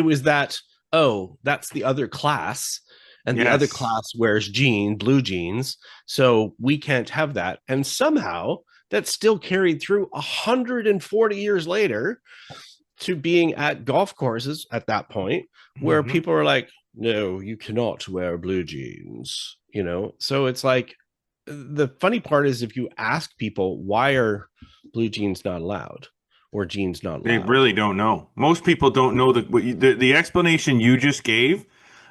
was that, oh, that's the other class. And the other class wears blue jeans. So we can't have that. And somehow that's still carried through 140 years later to being at golf courses at that point where people are like, no, you cannot wear blue jeans, you know? So it's like, the funny part is if you ask people, why are blue jeans not allowed or jeans not allowed? They really don't know. Most people don't know the explanation you just gave.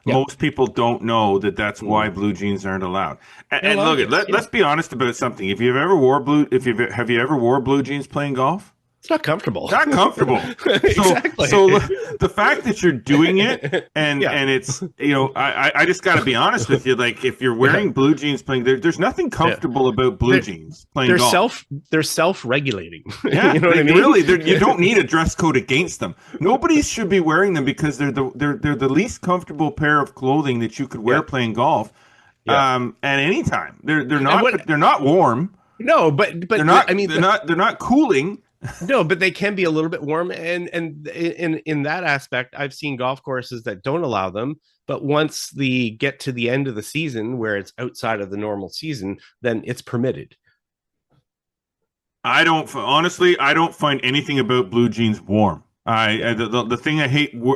Yep. Most people don't know that's why blue jeans aren't allowed. And look, let's be honest about something. If you've ever wore blue jeans playing golf? It's not comfortable. Not comfortable. Exactly. So the fact that you're doing it and it's, you know, I just got to be honest with you. Like if you're wearing blue jeans playing, there's nothing comfortable about blue jeans playing golf. They're self-regulating. Yeah, you know what I mean? Really, you don't need a dress code against them. Nobody should be wearing them because they're the least comfortable pair of clothing that you could wear playing golf. At any time. They're not warm. No, but they're not. I mean, they're not cooling. No, but they can be a little bit warm, and in that aspect, I've seen golf courses that don't allow them. But once they get to the end of the season, where it's outside of the normal season, then it's permitted. I don't find anything about blue jeans warm. The thing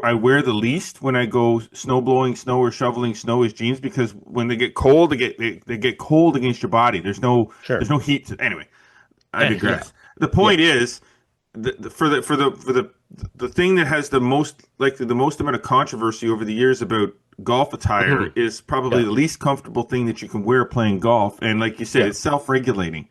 I wear the least when I go snow blowing snow or shoveling snow is jeans, because when they get cold, they get cold against your body. There's no heat. Anyway, I digress. Yeah. The point is, for the thing that has the most amount of controversy over the years about golf attire is probably the least comfortable thing that you can wear playing golf. And like you said, it's self-regulating.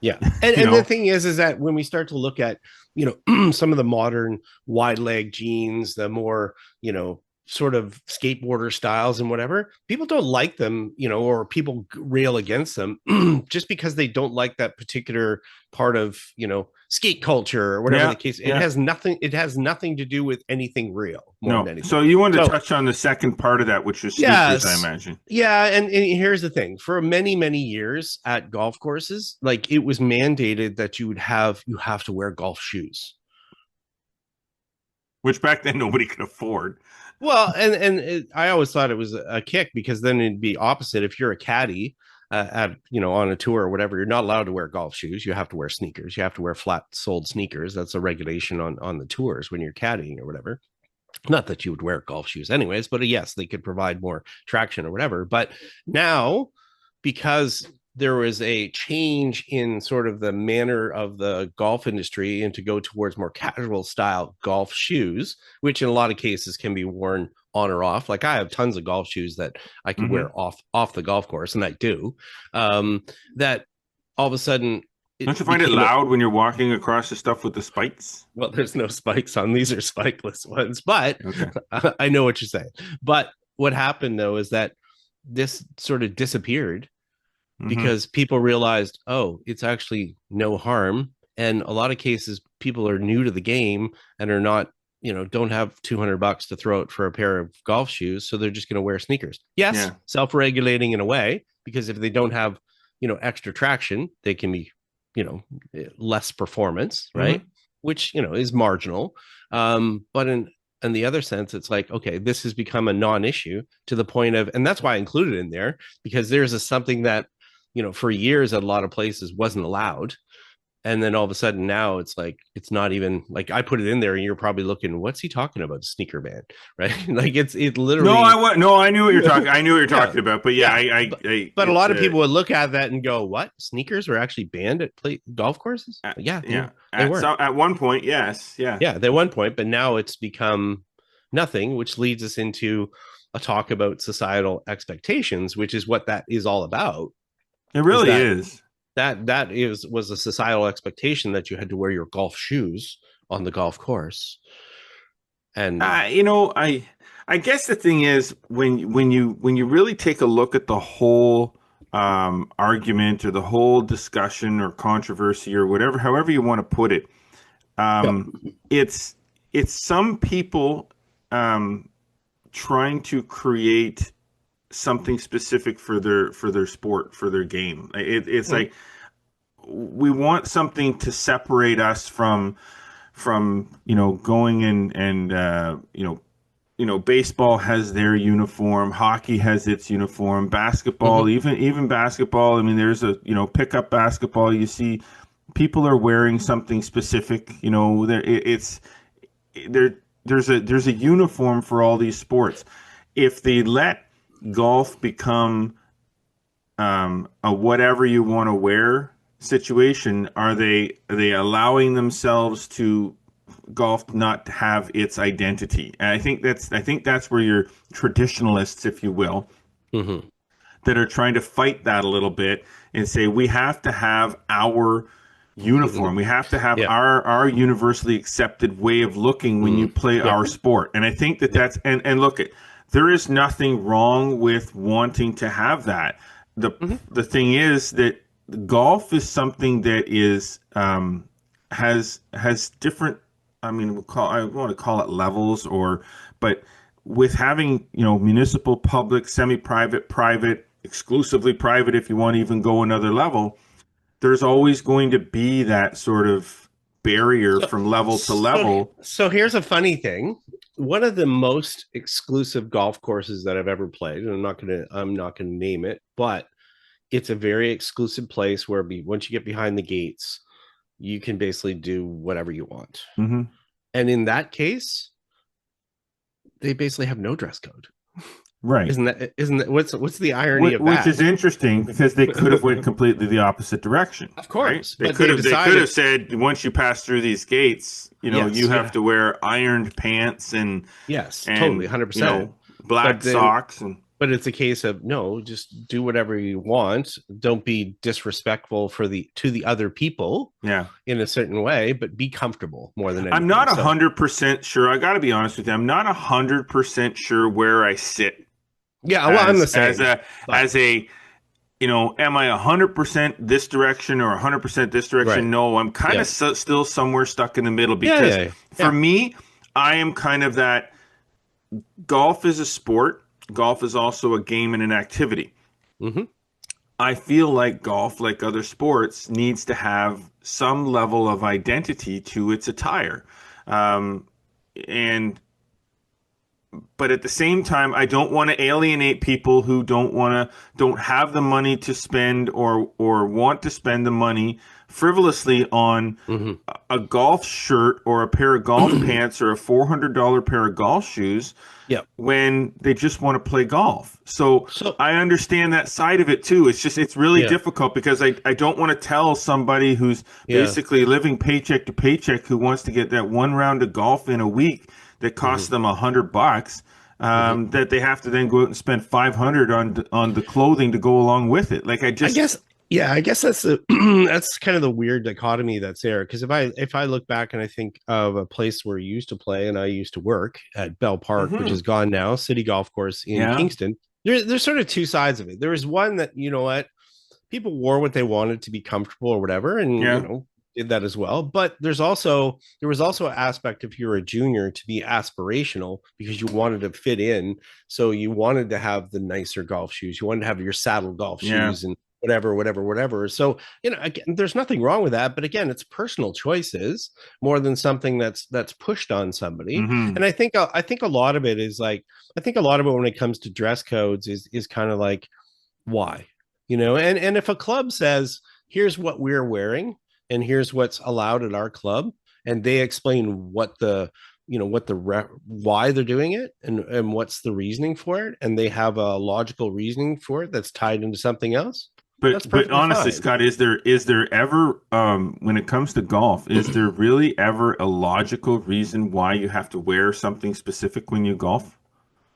Yeah. And the thing is that when we start to look at, you know, some of the modern wide leg jeans, the more, you know, sort of skateboarder styles and whatever, people don't like them, you know, or people rail against them just because they don't like that particular part of, you know, skate culture or whatever the case. It has nothing to do with anything real. So you wanted to touch on the second part of that, which was sneakers, I imagine. Yeah. And here's the thing: for many, many years at golf courses, like it was mandated that you have to wear golf shoes. Which back then nobody could afford. Well, I always thought it was a kick, because then it'd be opposite. If you're a caddy on a tour or whatever, you're not allowed to wear golf shoes. You have to wear sneakers. You have to wear flat-soled sneakers. That's a regulation on the tours when you're caddying or whatever. Not that you would wear golf shoes anyways, but yes, they could provide more traction or whatever. But now, because there was a change in sort of the manner of the golf industry and to go towards more casual style golf shoes, which in a lot of cases can be worn on or off. Like I have tons of golf shoes that I can wear off the golf course, and I do. That all of a sudden, don't you find it loud when you're walking across the stuff with the spikes? Well, there's no spikes on these, are spikeless ones, but I know what you're saying. But what happened though is that this sort of disappeared, because people realized, oh, it's actually no harm. And a lot of cases, people are new to the game and are not, you know, don't have $200 to throw out for a pair of golf shoes. So they're just going to wear sneakers. Yes, self-regulating in a way, because if they don't have, you know, extra traction, they can be, you know, less performance, right? Which, you know, is marginal. But in the other sense, it's like, okay, this has become a non-issue to the point of, and that's why I included it in there, because there's something that, you know, for years at a lot of places wasn't allowed. And then all of a sudden now it's like, it's not even like I put it in there and you're probably looking, what's he talking about? Sneaker ban, right? Like it literally. I knew what you're talking. I knew what you're Yeah. talking about. But yeah, but a lot of people would look at that and go, what? Sneakers are actually banned at golf courses? Yeah. They were. At one point, yes. Yeah. Yeah, at one point, but now it's become nothing, which leads us into a talk about societal expectations, which is what that is all about. It really is. That was a societal expectation that you had to wear your golf shoes on the golf course. And I guess the thing is when you really take a look at the whole argument or the whole discussion or controversy or whatever, however you want to put it, it's some people trying to create something specific for their sport, for their game. It's like we want something to separate us from going and baseball has their uniform, hockey has its uniform, basketball, even basketball. I mean, there's a pickup basketball. You see people are wearing something specific. There's a uniform for all these sports. If they let golf become a whatever you want to wear situation, are they allowing themselves to golf not to have its identity? And I think that's where your traditionalists, if you will, that are trying to fight that a little bit and say we have to have our uniform. We have to have our universally accepted way of looking when you play our sport. And I think that's and look at. There is nothing wrong with wanting to have that. The thing is that golf is something that is has different. I mean, I want to call it levels, but with having municipal, public, semi-private, private, exclusively private, if you want to even go another level, there's always going to be that sort of barrier from level to level. So here's a funny thing. One of the most exclusive golf courses that I've ever played, and I'm not gonna name it, but it's a very exclusive place where once you get behind the gates, you can basically do whatever you want. And in that case, they basically have no dress code. Right. Isn't that what's the irony of that? Which is interesting because they could have went completely the opposite direction. Of course. Right? They could have said once you pass through these gates, you have to wear ironed pants and totally 100%. Black socks but it's a case of no, just do whatever you want. Don't be disrespectful to the other people in a certain way, but be comfortable more than anything. I'm not 100% sure. I got to be honest with you. I'm not 100% sure where I sit. Yeah, well, I'm the same. Am I 100% this direction or 100% this direction? Right. No, I'm kind of still somewhere stuck in the middle because for me, I am kind of that golf is a sport. Golf is also a game and an activity. I feel like golf, like other sports, needs to have some level of identity to its attire. But at the same time, I don't want to alienate people who don't have the money to spend or want to spend the money frivolously on a golf shirt or a pair of golf pants or a $400 pair of golf shoes when they just want to play golf. So I understand that side of it too. It's really difficult because I don't want to tell somebody who's basically living paycheck to paycheck who wants to get that one round of golf in a week that costs them $100, that they have to then go out and spend $500 on the clothing to go along with it. Like I guess that's that's kind of the weird dichotomy that's there. Because if I look back and I think of a place where you used to play and I used to work at Bell Park, which is gone now, City Golf Course in Kingston, there's sort of two sides of it. There was one that people wore what they wanted to be comfortable or whatever, and did that as well. But there was also an aspect if you're a junior to be aspirational because you wanted to fit in. So you wanted to have the nicer golf shoes. You wanted to have your saddle golf shoes and whatever. So, again, there's nothing wrong with that. But again, it's personal choices more than something that's pushed on somebody. And I think a lot of it is like, when it comes to dress codes is kind of like, why, and if a club says, here's what we're wearing, and here's what's allowed at our club, and they explain what the why they're doing it, and what's the reasoning for it, and they have a logical reasoning for it that's tied into something else, that's But perfectly honestly, fine. Scott, is there ever when it comes to golf, is there really ever a logical reason why you have to wear something specific when you golf?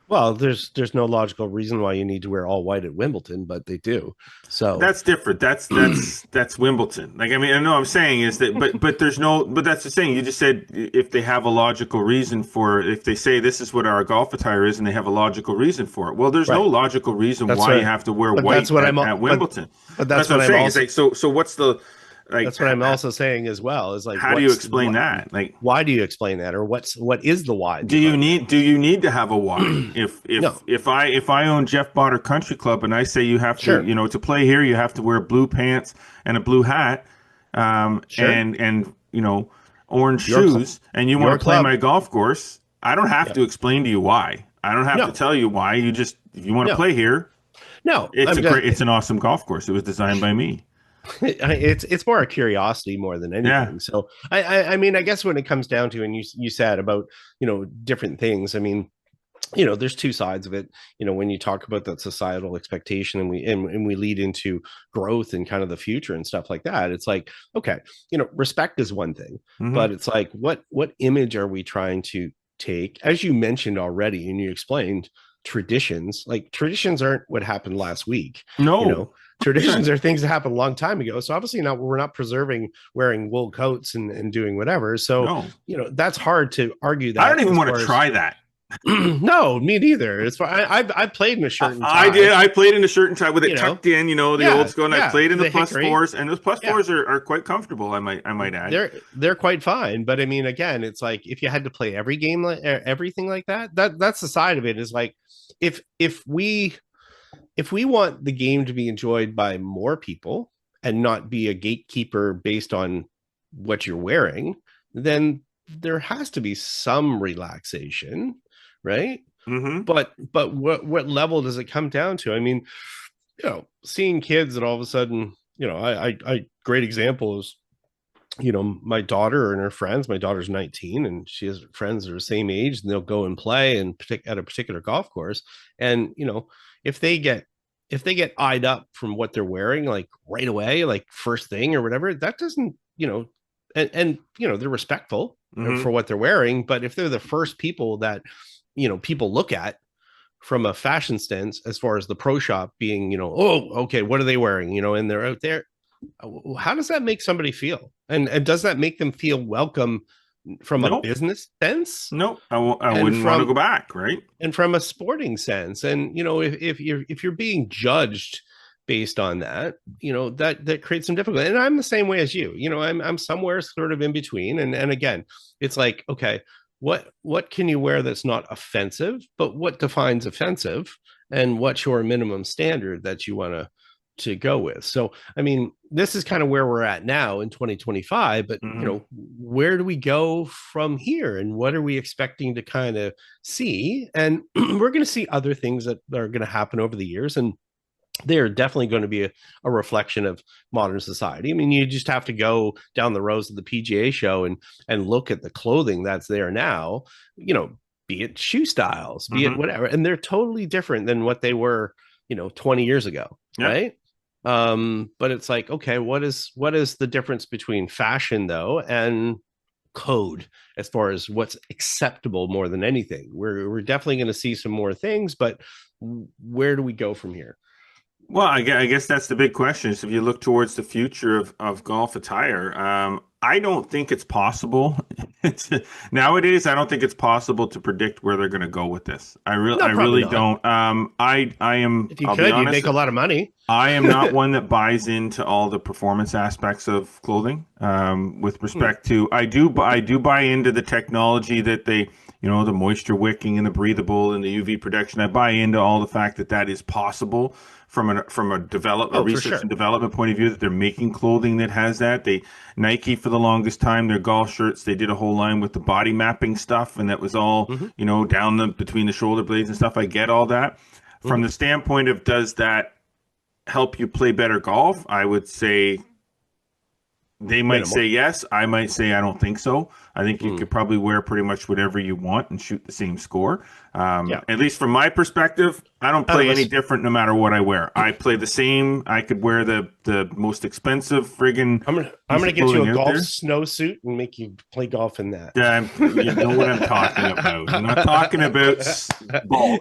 Well, there's no logical reason why you need to wear all white at Wimbledon, but they do. So That's different. That's Wimbledon. Like, I mean, I know what I'm saying is that, but there's no, but that's the thing. You just said if they have a logical reason for, if they say this is what our golf attire is, and they have a logical reason for it. Well, there's no right. logical reason That's why what, you have to wear but white that's what I'm, at Wimbledon. but That's that's what what I'm I'm saying. It's also, like, so what's the, like, that's what I'm also saying as well, is like, how do you explain that? Like, why do you explain that? Or what is the why do you behind need to have a why? If no, if I own Jeff Botter Country Club and I say you have to, sure, to play here you have to wear blue pants and a blue hat, sure, and orange your club, shoes, and you want your to play my club. golf course, I don't have Yeah. to explain to you why. I don't have to No, tell you why. You just, if you want to no, play here, no. it's it's an awesome golf course. It was designed by me. It's more a curiosity more than Yeah. anything. So I mean, I guess when it comes down to, and you said about, different things, I mean, there's two sides of it. When you talk about that societal expectation, and we lead into growth and kind of the future and stuff like that, it's like, okay, respect is one thing, Hmm. but it's like, what image are we trying to take? As you mentioned already, and you explained, traditions, like, traditions aren't what happened last week. you No. know Traditions are things that happened a long time ago. So obviously not, we're not preserving wearing wool coats and doing whatever. So, No. that's hard to argue I don't that, even as want to far as try that. no, me neither. It's fine. I played in a shirt and I did. tie. I played in a shirt and tie with it You know, tucked in, the old yeah, school, and I yeah, played in the the plus hickory. fours, and those plus Yeah, fours are quite comfortable. I might add. they're quite fine. But I mean, again, it's like, if you had to play every game, like everything like that, that's the side of it. Is like, if we want the game to be enjoyed by more people and not be a gatekeeper based on what you're wearing, then there has to be some relaxation, right? Mm-hmm. But what level does it come down to? I mean, seeing kids that all of a sudden, I great example is, my daughter and her friends. My daughter's 19 and she has friends that are the same age, and they'll go and play at a particular golf course. And if they get eyed up from what they're wearing, like right away, like first thing or whatever, that doesn't, and they're respectful Mm-hmm. for what they're wearing. But if they're the first people that people look at from a fashion stance, as far as the pro shop being, oh, okay, what are they wearing, and they're out there, how does that make somebody feel? And does that make them feel welcome from a Nope. business sense, Nope. I and wouldn't want to go back. Right. from a sporting sense? And if you're being judged based on that, that creates some difficulty. And I'm the same way as you. I'm somewhere sort of in between. And again, it's like, okay, what can you wear that's not offensive, but what defines offensive, and what's your minimum standard that you want to go with? So I mean, this is kind of where we're at now in 2025, but Mm-hmm. where do we go from here, and what are we expecting to kind of see? And we're going to see other things that are going to happen over the years, and they're definitely going to be a reflection of modern society. I mean, you just have to go down the rows of the PGA show and look at the clothing that's there now, be it shoe styles, be it Mm-hmm. whatever, and they're totally different than what they were, 20 years ago, Yeah. right? But it's like, okay, what is the difference between fashion though and code, as far as what's acceptable more than anything? We're definitely going to see some more things, but where do we go from here? Well, I guess that's the big question. Is if you look towards the future of golf attire, I don't think it's possible. Nowadays, I don't think it's possible to predict where they're going to go with this. No, I probably really not. don't. I am. If you I'll be could, you'd honest. make a lot of money. I am not one that buys into all the performance aspects of clothing. With respect to, I do buy into the technology that they, the moisture wicking and the breathable and the UV protection. I buy into all the fact that is possible from a Oh, for research and sure. development point of view, that they're making clothing that has that. Nike for the longest time, their golf shirts, they did a whole line with the body mapping stuff, and that was all, Hmm. down between the shoulder blades and stuff. I get all that. From Hmm. the standpoint of, does that help you play better golf? I would say They might minimal. say yes. I might say I don't think so. I think you could probably wear pretty much whatever you want and shoot the same score. Yeah. At least from my perspective, I don't play any different no matter what I wear. I play the same. I could wear the most expensive friggin' I'm gonna get you a golf there. snowsuit and make you play golf in that. You know what I'm talking about. I'm not talking about bulk.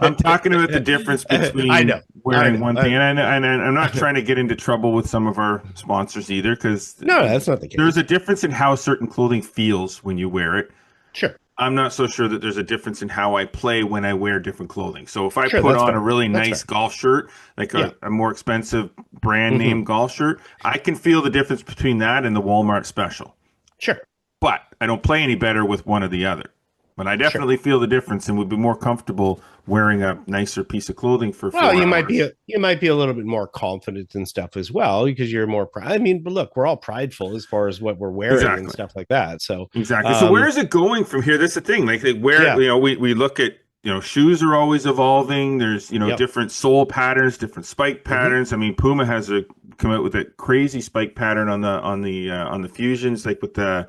I'm talking about the difference between wearing one thing. And I'm not trying to get into trouble with some of our sponsors either, because that's not the case. There's a difference in how certain clothing feels when you wear it. Sure. I'm not so sure that there's a difference in how I play when I wear different clothing. So if I put on a really nice golf shirt, like a more expensive brand name golf shirt, I can feel the difference between that and the Walmart special. Sure. But I don't play any better with one or the other. But I definitely feel the difference and would be more comfortable wearing a nicer piece of clothing for 4 hours. You might be a little bit more confident and stuff as well, because you're more I mean, but look, we're all prideful as far as what we're wearing and stuff like that. So So where is it going from here? That's the thing. Like where we look at, shoes are always evolving. There's different sole patterns, different spike patterns. I mean, Puma has come out with a crazy spike pattern on the Fusions, like with the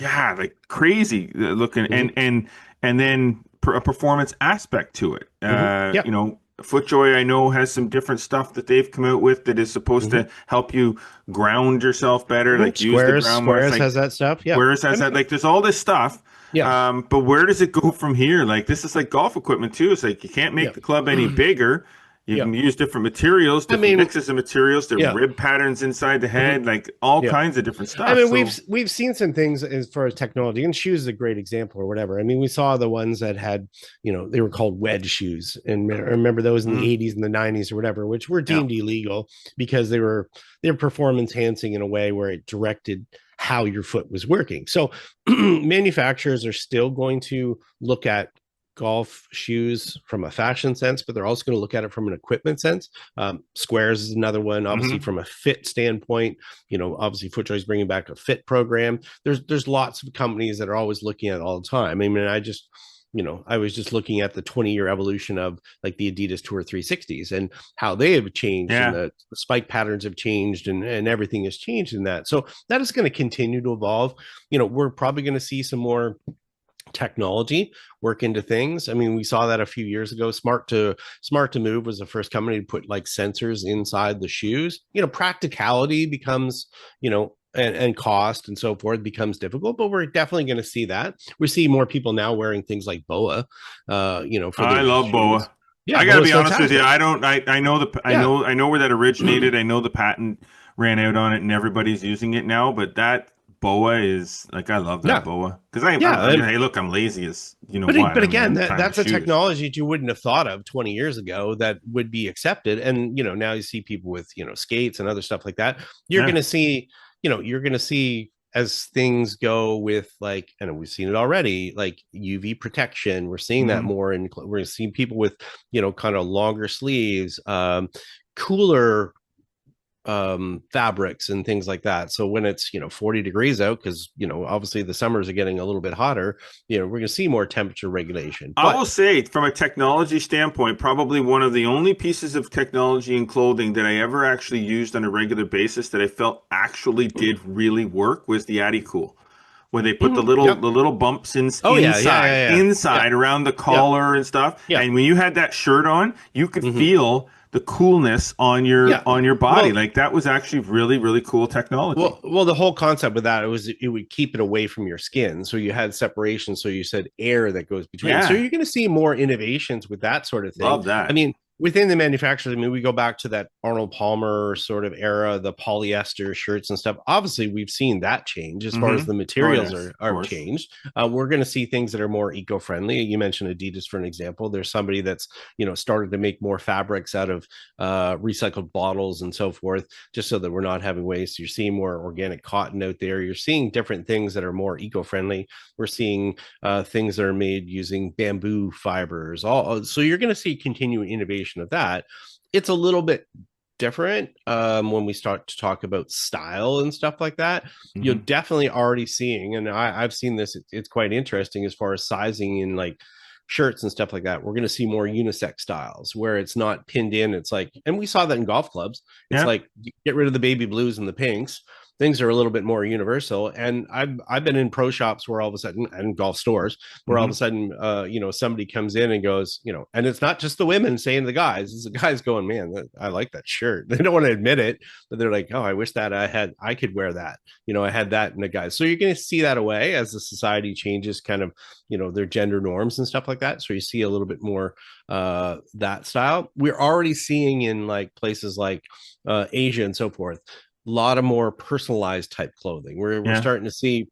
like crazy looking, and then a performance aspect to it. FootJoy, I know, has some different stuff that they've come out with that is supposed to help you ground yourself better, like Squares, use the ground. Squares has that stuff. Yeah, Squares has that. Like, there's all this stuff. Yeah. But where does it go from here? Like, this is like golf equipment too. It's like you can't make the club any bigger. You can use different materials, different mixes of materials. There are rib patterns inside the head, like all kinds of different stuff. I mean, we've seen some things as far as technology, and shoes is a great example or whatever. I mean, we saw the ones that had, they were called wedge shoes, and I remember those in the 80s and the 90s or whatever, which were deemed illegal because they were performance enhancing in a way where it directed how your foot was working. So manufacturers are still going to look at golf shoes from a fashion sense, but they're also going to look at it from an equipment sense. Squares is another one, obviously from a fit standpoint. Obviously FootJoy is bringing back a fit program. There's lots of companies that are always looking at it all the time. I mean, I was just looking at the 20-year evolution of like the Adidas Tour 360s and how they have changed, and the spike patterns have changed, and everything has changed in that. So that is going to continue to evolve. We're probably going to see some more technology work into things. I mean, we saw that a few years ago. Smart to Move was the first company to put like sensors inside the shoes. Practicality becomes, and cost and so forth becomes difficult, but we're definitely going to see that. We see more people now wearing things like BOA. I love shoes. BOA. Yeah, I gotta be honest with you. I know where that originated. I know the patent ran out on it, and everybody's using it now. But that BOA is like, I love that BOA because hey, look, I'm lazy as But again, that's a technology that you wouldn't have thought of 20 years ago that would be accepted. And now you see people with skates and other stuff like that. You're going to see, as things go with like, and we've seen it already, like UV protection. We're seeing that more, and we're seeing people with kind of longer sleeves, cooler fabrics and things like that. So when it's 40 degrees out, because obviously the summers are getting a little bit hotter, we're going to see more temperature regulation. I will say, from a technology standpoint, probably one of the only pieces of technology in clothing that I ever actually used on a regular basis that I felt actually did really work was the AdiCool, where they put the little bumps inside around the collar and stuff. And when you had that shirt on, you could feel the coolness on your body. Like, that was actually really, really cool technology. Well, the whole concept with that, it would keep it away from your skin. So you had separation. So you said air that goes between. So you're going to see more innovations with that sort of thing. Love that. I mean, within the manufacturers, I mean, we go back to that Arnold Palmer sort of era, the polyester shirts and stuff. Obviously, we've seen that change as far as the materials are changed. We're going to see things that are more eco-friendly. You mentioned Adidas for an example. There's somebody that's, started to make more fabrics out of recycled bottles and so forth, just so that we're not having waste. You're seeing more organic cotton out there. You're seeing different things that are more eco-friendly. We're seeing things that are made using bamboo fibers. So you're going to see continuing innovation of that. It's a little bit different when we start to talk about style and stuff like that. You're definitely already seeing, and I've seen this, it's quite interesting as far as sizing in like shirts and stuff like that. We're going to see more unisex styles where it's not pinned in. It's like, and we saw that in golf clubs. It's like, get rid of the baby blues and the pinks. Things are a little bit more universal. And I've been in pro shops where all of a sudden, and golf stores where all of a sudden, somebody comes in and goes, and it's not just the women saying the guys, it's the guys going, man, I like that shirt. They don't want to admit it, but they're like, oh, I wish that I could wear that. I had that in the guys. So you're going to see that away as the society changes kind of, their gender norms and stuff like that. So you see a little bit more that style. We're already seeing in like places like Asia and so forth, a lot of more personalized type clothing. We're starting to see,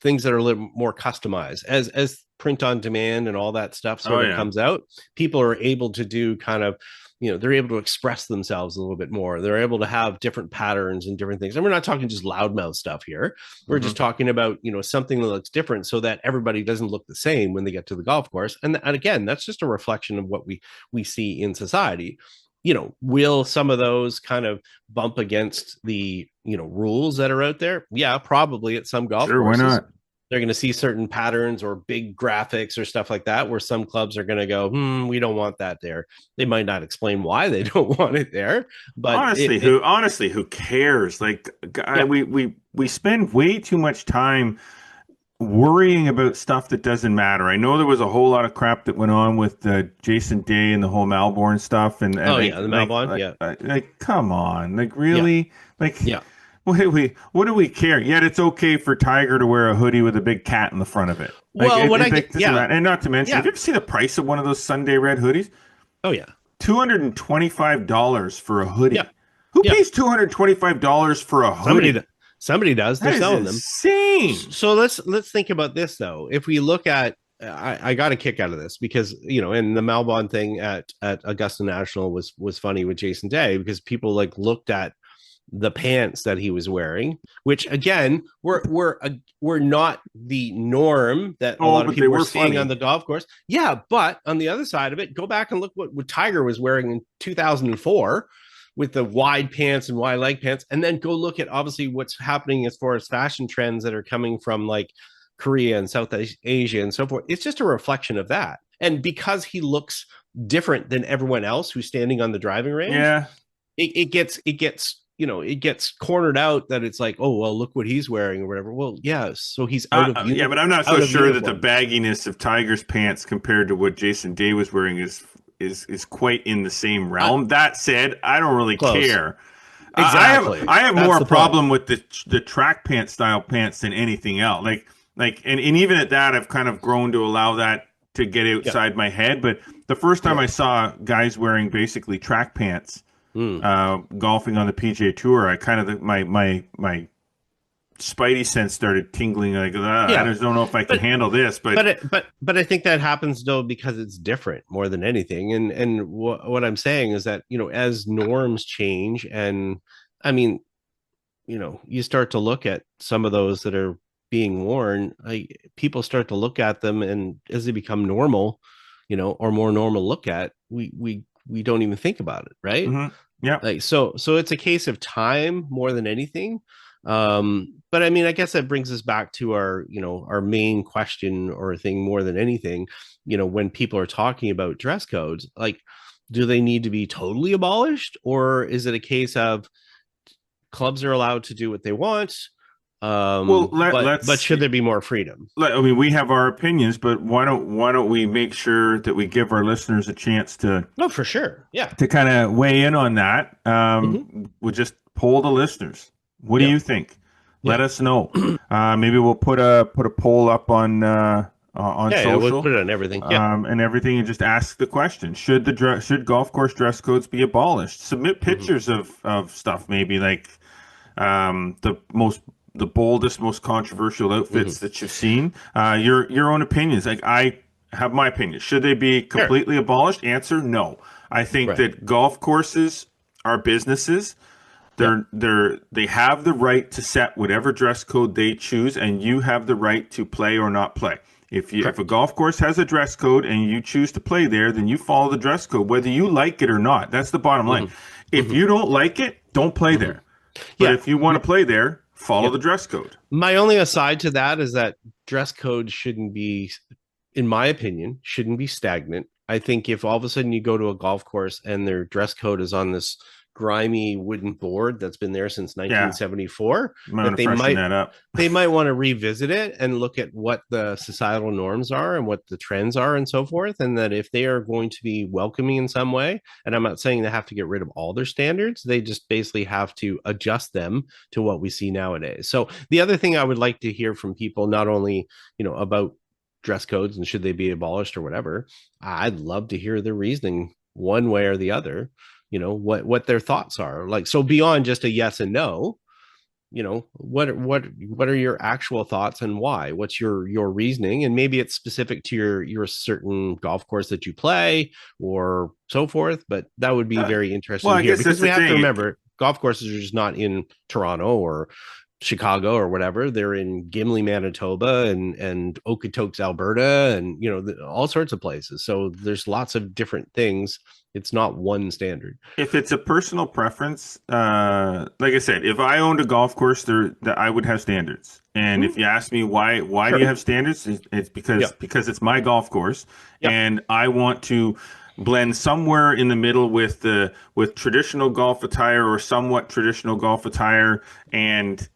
things that are a little more customized as print on demand and all that stuff sort of comes out. People are able to do kind of, they're able to express themselves a little bit more. They're able to have different patterns and different things. And we're not talking just loudmouth stuff here. We're just talking about, something that looks different so that everybody doesn't look the same when they get to the golf course. And again, that's just a reflection of what we see in society. Will some of those kind of bump against the, rules that are out there? Yeah, probably at some golf courses. Why not? They're going to see certain patterns or big graphics or stuff like that, where some clubs are going to go, we don't want that there. They might not explain why they don't want it there, but honestly, who cares? Like, we spend way too much time worrying about stuff that doesn't matter. I know there was a whole lot of crap that went on with Jason Day and the whole Melbourne stuff, and the Melbourne, like come on, like really, what do we care? Yet it's okay for Tiger to wear a hoodie with a big cat in the front of it. And not to mention, have you ever seen the price of one of those Sunday Red hoodies? Oh yeah, $225 for a hoodie. Yeah. Who pays $225 for a hoodie? Somebody does. They're selling them. Insane. So let's think about this though. If we look at, I got a kick out of this because and the Malbon thing at Augusta National was funny with Jason Day, because people like looked at the pants that he was wearing, which again were not the norm that a lot of people were seeing on the golf course. Yeah, but on the other side of it, go back and look what Tiger was wearing in 2004. With the wide pants and wide leg pants, and then go look at obviously what's happening as far as fashion trends that are coming from like Korea and South Asia and so forth. It's just a reflection of that. And because he looks different than everyone else who's standing on the driving range, it gets cornered out that it's like, oh, well, look what he's wearing or whatever. Well, yeah, so he's out of but I'm not so sure that the bagginess of Tiger's pants compared to what Jason Day was wearing is quite in the same realm. That said, I don't really care. Exactly. I have more problem with the track pant style pants than anything else. And even at that, I've kind of grown to allow that to get outside my head. But the first time I saw guys wearing basically track pants golfing on the PGA Tour, I kind of my spidey sense started tingling, like I just don't know if I can handle this. But I think that happens though because it's different more than anything. And what I'm saying is that as norms change, and I mean, you start to look at some of those that are being worn, people start to look at them, and as they become normal, or more normal look at, we don't even think about it, right? Mm-hmm. Yeah. So it's a case of time more than anything. But I mean, I guess that brings us back to our main question or thing more than anything, when people are talking about dress codes, like, do they need to be totally abolished, or is it a case of clubs are allowed to do what they want? But should there be more freedom? I mean, we have our opinions, but why don't we make sure that we give our listeners a chance to? No, for sure. Yeah. To kind of weigh in on that. We'll just poll the listeners. What do you think? Let us know. Maybe we'll put a poll up on social. Yeah, we'll put it on everything. And everything, and just ask the question: Should golf course dress codes be abolished? Submit pictures of stuff, maybe like the boldest, most controversial outfits that you've seen. Your own opinions. Like, I have my opinion. Should they be completely abolished? Answer: no. I think that golf courses are businesses. They have the right to set whatever dress code they choose, and you have the right to play or not play. If a golf course has a dress code and you choose to play there, then you follow the dress code, whether you like it or not. That's the bottom line. If you don't like it, don't play there. But if you want to play there, follow the dress code. My only aside to that is that dress code shouldn't be in my opinion, shouldn't be stagnant. I think if all of a sudden you go to a golf course and their dress code is on this grimy wooden board that's been there since 1974, that they might want to revisit it and look at what the societal norms are and what the trends are and so forth. And that if they are going to be welcoming in some way, and I'm not saying they have to get rid of all their standards, they just basically have to adjust them to what we see nowadays. So the other thing I would like to hear from people, not only, about dress codes and should they be abolished or whatever, I'd love to hear their reasoning one way or the other, what their thoughts are. Like, so beyond just a yes and no, what are your actual thoughts and why? What's your reasoning? And maybe it's specific to your certain golf course that you play or so forth, but that would be very interesting to hear, because we have to remember golf courses are just not in Toronto or Chicago or whatever. They're in Gimli, Manitoba, and Okotoks, Alberta, and all sorts of places. So there's lots of different things. It's not one standard. If it's a personal preference, like I said, if I owned a golf course, I would have standards. And if you ask me why do you have standards, it's because it's my golf course, and I want to blend somewhere in the middle with traditional golf attire or somewhat traditional golf attire and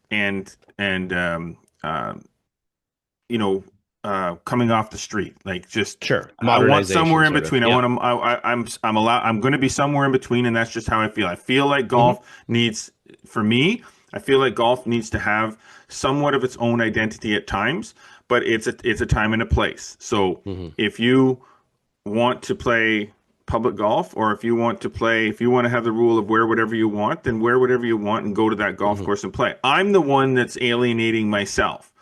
coming off the street, like just I want somewhere in between. I'm going to be somewhere in between, and that's just how I feel. I feel like golf needs to have somewhat of its own identity at times, but it's a time and a place. So if you want to play public golf, or if you want to have the rule of wear whatever you want, then wear whatever you want and go to that golf course and play. I'm the one that's alienating myself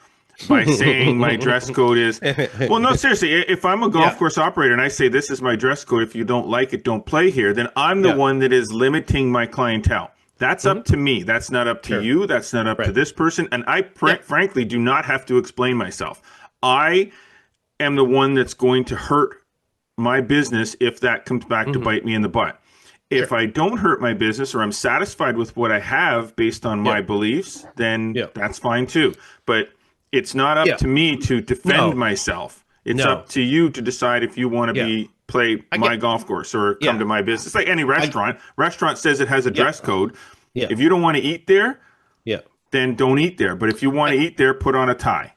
by saying my dress code is, well, no, seriously, if I'm a golf course operator and I say this is my dress code, if you don't like it, don't play here, then I'm the one that is limiting my clientele. That's up to me. That's not up to you. That's not up to this person. And I frankly do not have to explain myself. I am the one that's going to hurt my business if that comes back to bite me in the butt. If I don't hurt my business, or I'm satisfied with what I have based on my beliefs, then that's fine too. But it's not up to me to defend myself. It's up to you to decide if you want to play my golf course or come to my business. It's like any restaurant. Restaurant says it has a dress code. If you don't want to eat there, then don't eat there. But if you want to eat there, put on a tie.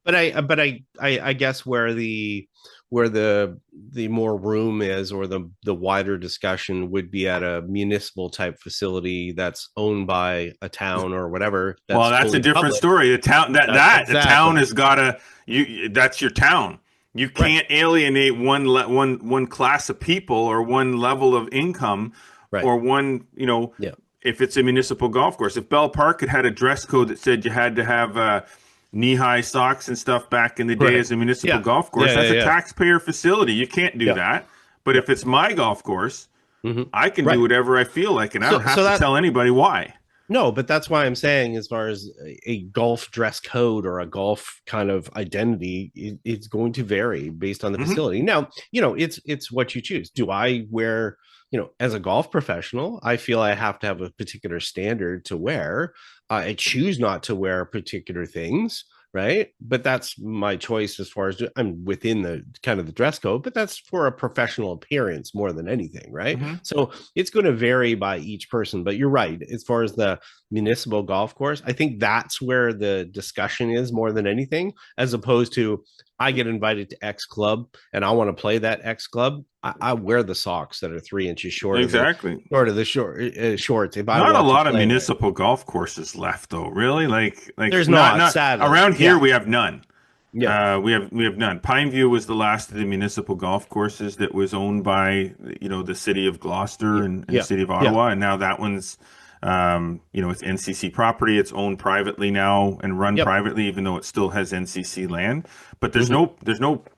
But I guess where the more room is, or the wider discussion would be at a municipal type facility that's owned by a town or whatever. That's a different story. The town the town has got that's your town. You can't alienate one class of people or one level of income or one, if it's a municipal golf course. If Bell Park had a dress code that said you had to have knee-high socks and stuff back in the day as a municipal golf course, that's a taxpayer facility. You can't do that. But if it's my golf course, I can do whatever I feel like, and I don't have to tell anybody why. No, but that's why I'm saying, as far as a golf dress code or a golf kind of identity, it's going to vary based on the facility. Now, it's what you choose. Do I wear, as a golf professional, I feel I have to have a particular standard to wear. I choose not to wear particular things, right? But that's my choice as far as I'm within the kind of the dress code, but that's for a professional appearance more than anything, right? So it's going to vary by each person. But you're right, as far as the municipal golf course, I think that's where the discussion is more than anything, as opposed to I get invited to X club and I want to play that X club. I wear the socks that are 3 inches short. Exactly. Short of the shorts. If I not a lot of municipal golf courses left, though. Really, like there's not around here. We have none. Yeah, we have none. Pineview was the last of the municipal golf courses that was owned by the city of Gloucester and the city of Ottawa, and now that one's it's NCC property. It's owned privately now and run privately, even though it still has NCC land. But there's no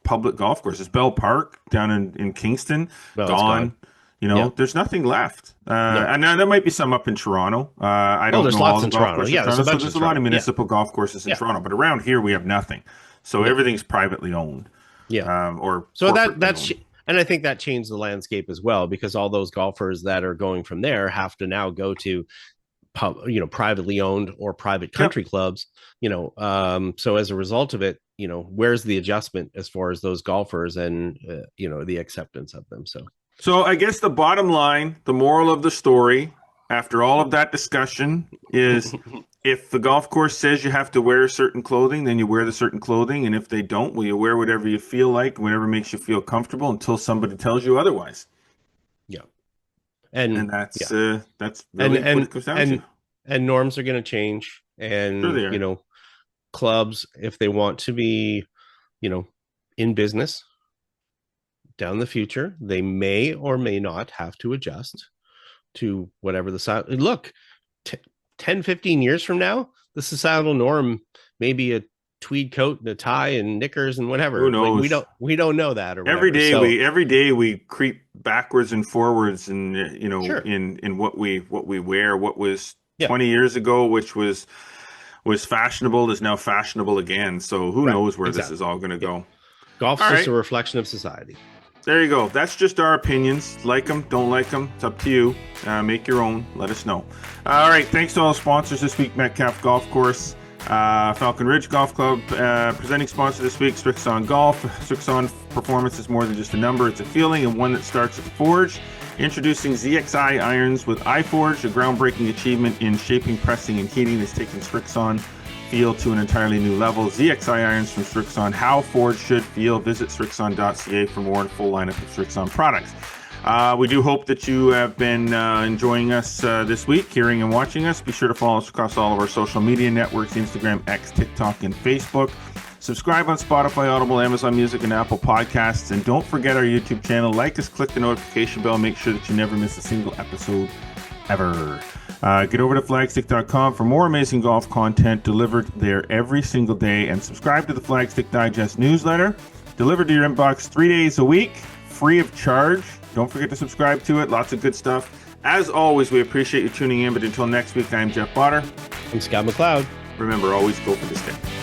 public golf courses. Bell Park down in Kingston, gone. There's nothing left. And now there might be some up in Toronto. I don't know all the golf courses in Toronto. So there's a lot of municipal golf courses in Toronto, but around here we have nothing. So everything's privately owned. And I think that changed the landscape as well, because all those golfers that are going from there have to now go to privately owned or private country clubs, so as a result of it, where's the adjustment as far as those golfers and the acceptance of them. So I guess the bottom line, the moral of the story, after all of that discussion, is if the golf course says you have to wear certain clothing, then you wear the certain clothing. And if they don't, well, you wear whatever you feel like, whatever makes you feel comfortable until somebody tells you otherwise. Yeah. And that's really what it comes down to. And norms are going to change. And, Sure clubs, if they want to be, in business down the future, they may or may not have to adjust to whatever the sound. Look, 10, 15 years from now, the societal norm may be a tweed coat and a tie and knickers and whatever. Who knows? Like, we don't know that. Or every day we creep backwards and forwards, and Sure. in what we wear. What was 20 20 years ago, which was fashionable, is now fashionable again. So who knows where this is all going to go. Golf's all just right. a reflection of society. There you go. That's just our opinions. Like them, don't like them. It's up to you. Make your own. Let us know. All right. Thanks to all the sponsors this week. Metcalf Golf Course, Falcon Ridge Golf Club, presenting sponsor this week, Strixon Golf. Strixon performance is more than just a number. It's a feeling, and one that starts at the forge. Introducing ZXI irons with iForge, a groundbreaking achievement in shaping, pressing, and heating that's taking Strixon feel to an entirely new level. ZXI irons from Strixon, how Forge should feel. Visit Strixon.ca for more and full lineup of Strixon products. We do hope that you have been enjoying us this week, hearing and watching us. Be sure to follow us across all of our social media networks, Instagram, X, TikTok, and Facebook. Subscribe on Spotify, Audible, Amazon Music, and Apple Podcasts. And don't forget our YouTube channel. Like us, click the notification bell. Make sure that you never miss a single episode ever. Get over to flagstick.com for more amazing golf content delivered there every single day. And subscribe to the Flagstick Digest newsletter, delivered to your inbox 3 days a week, free of charge. Don't forget to subscribe to it. Lots of good stuff. As always, we appreciate you tuning in. But until next week, I'm Jeff Potter. I'm Scott McLeod. Remember, always go for the stick.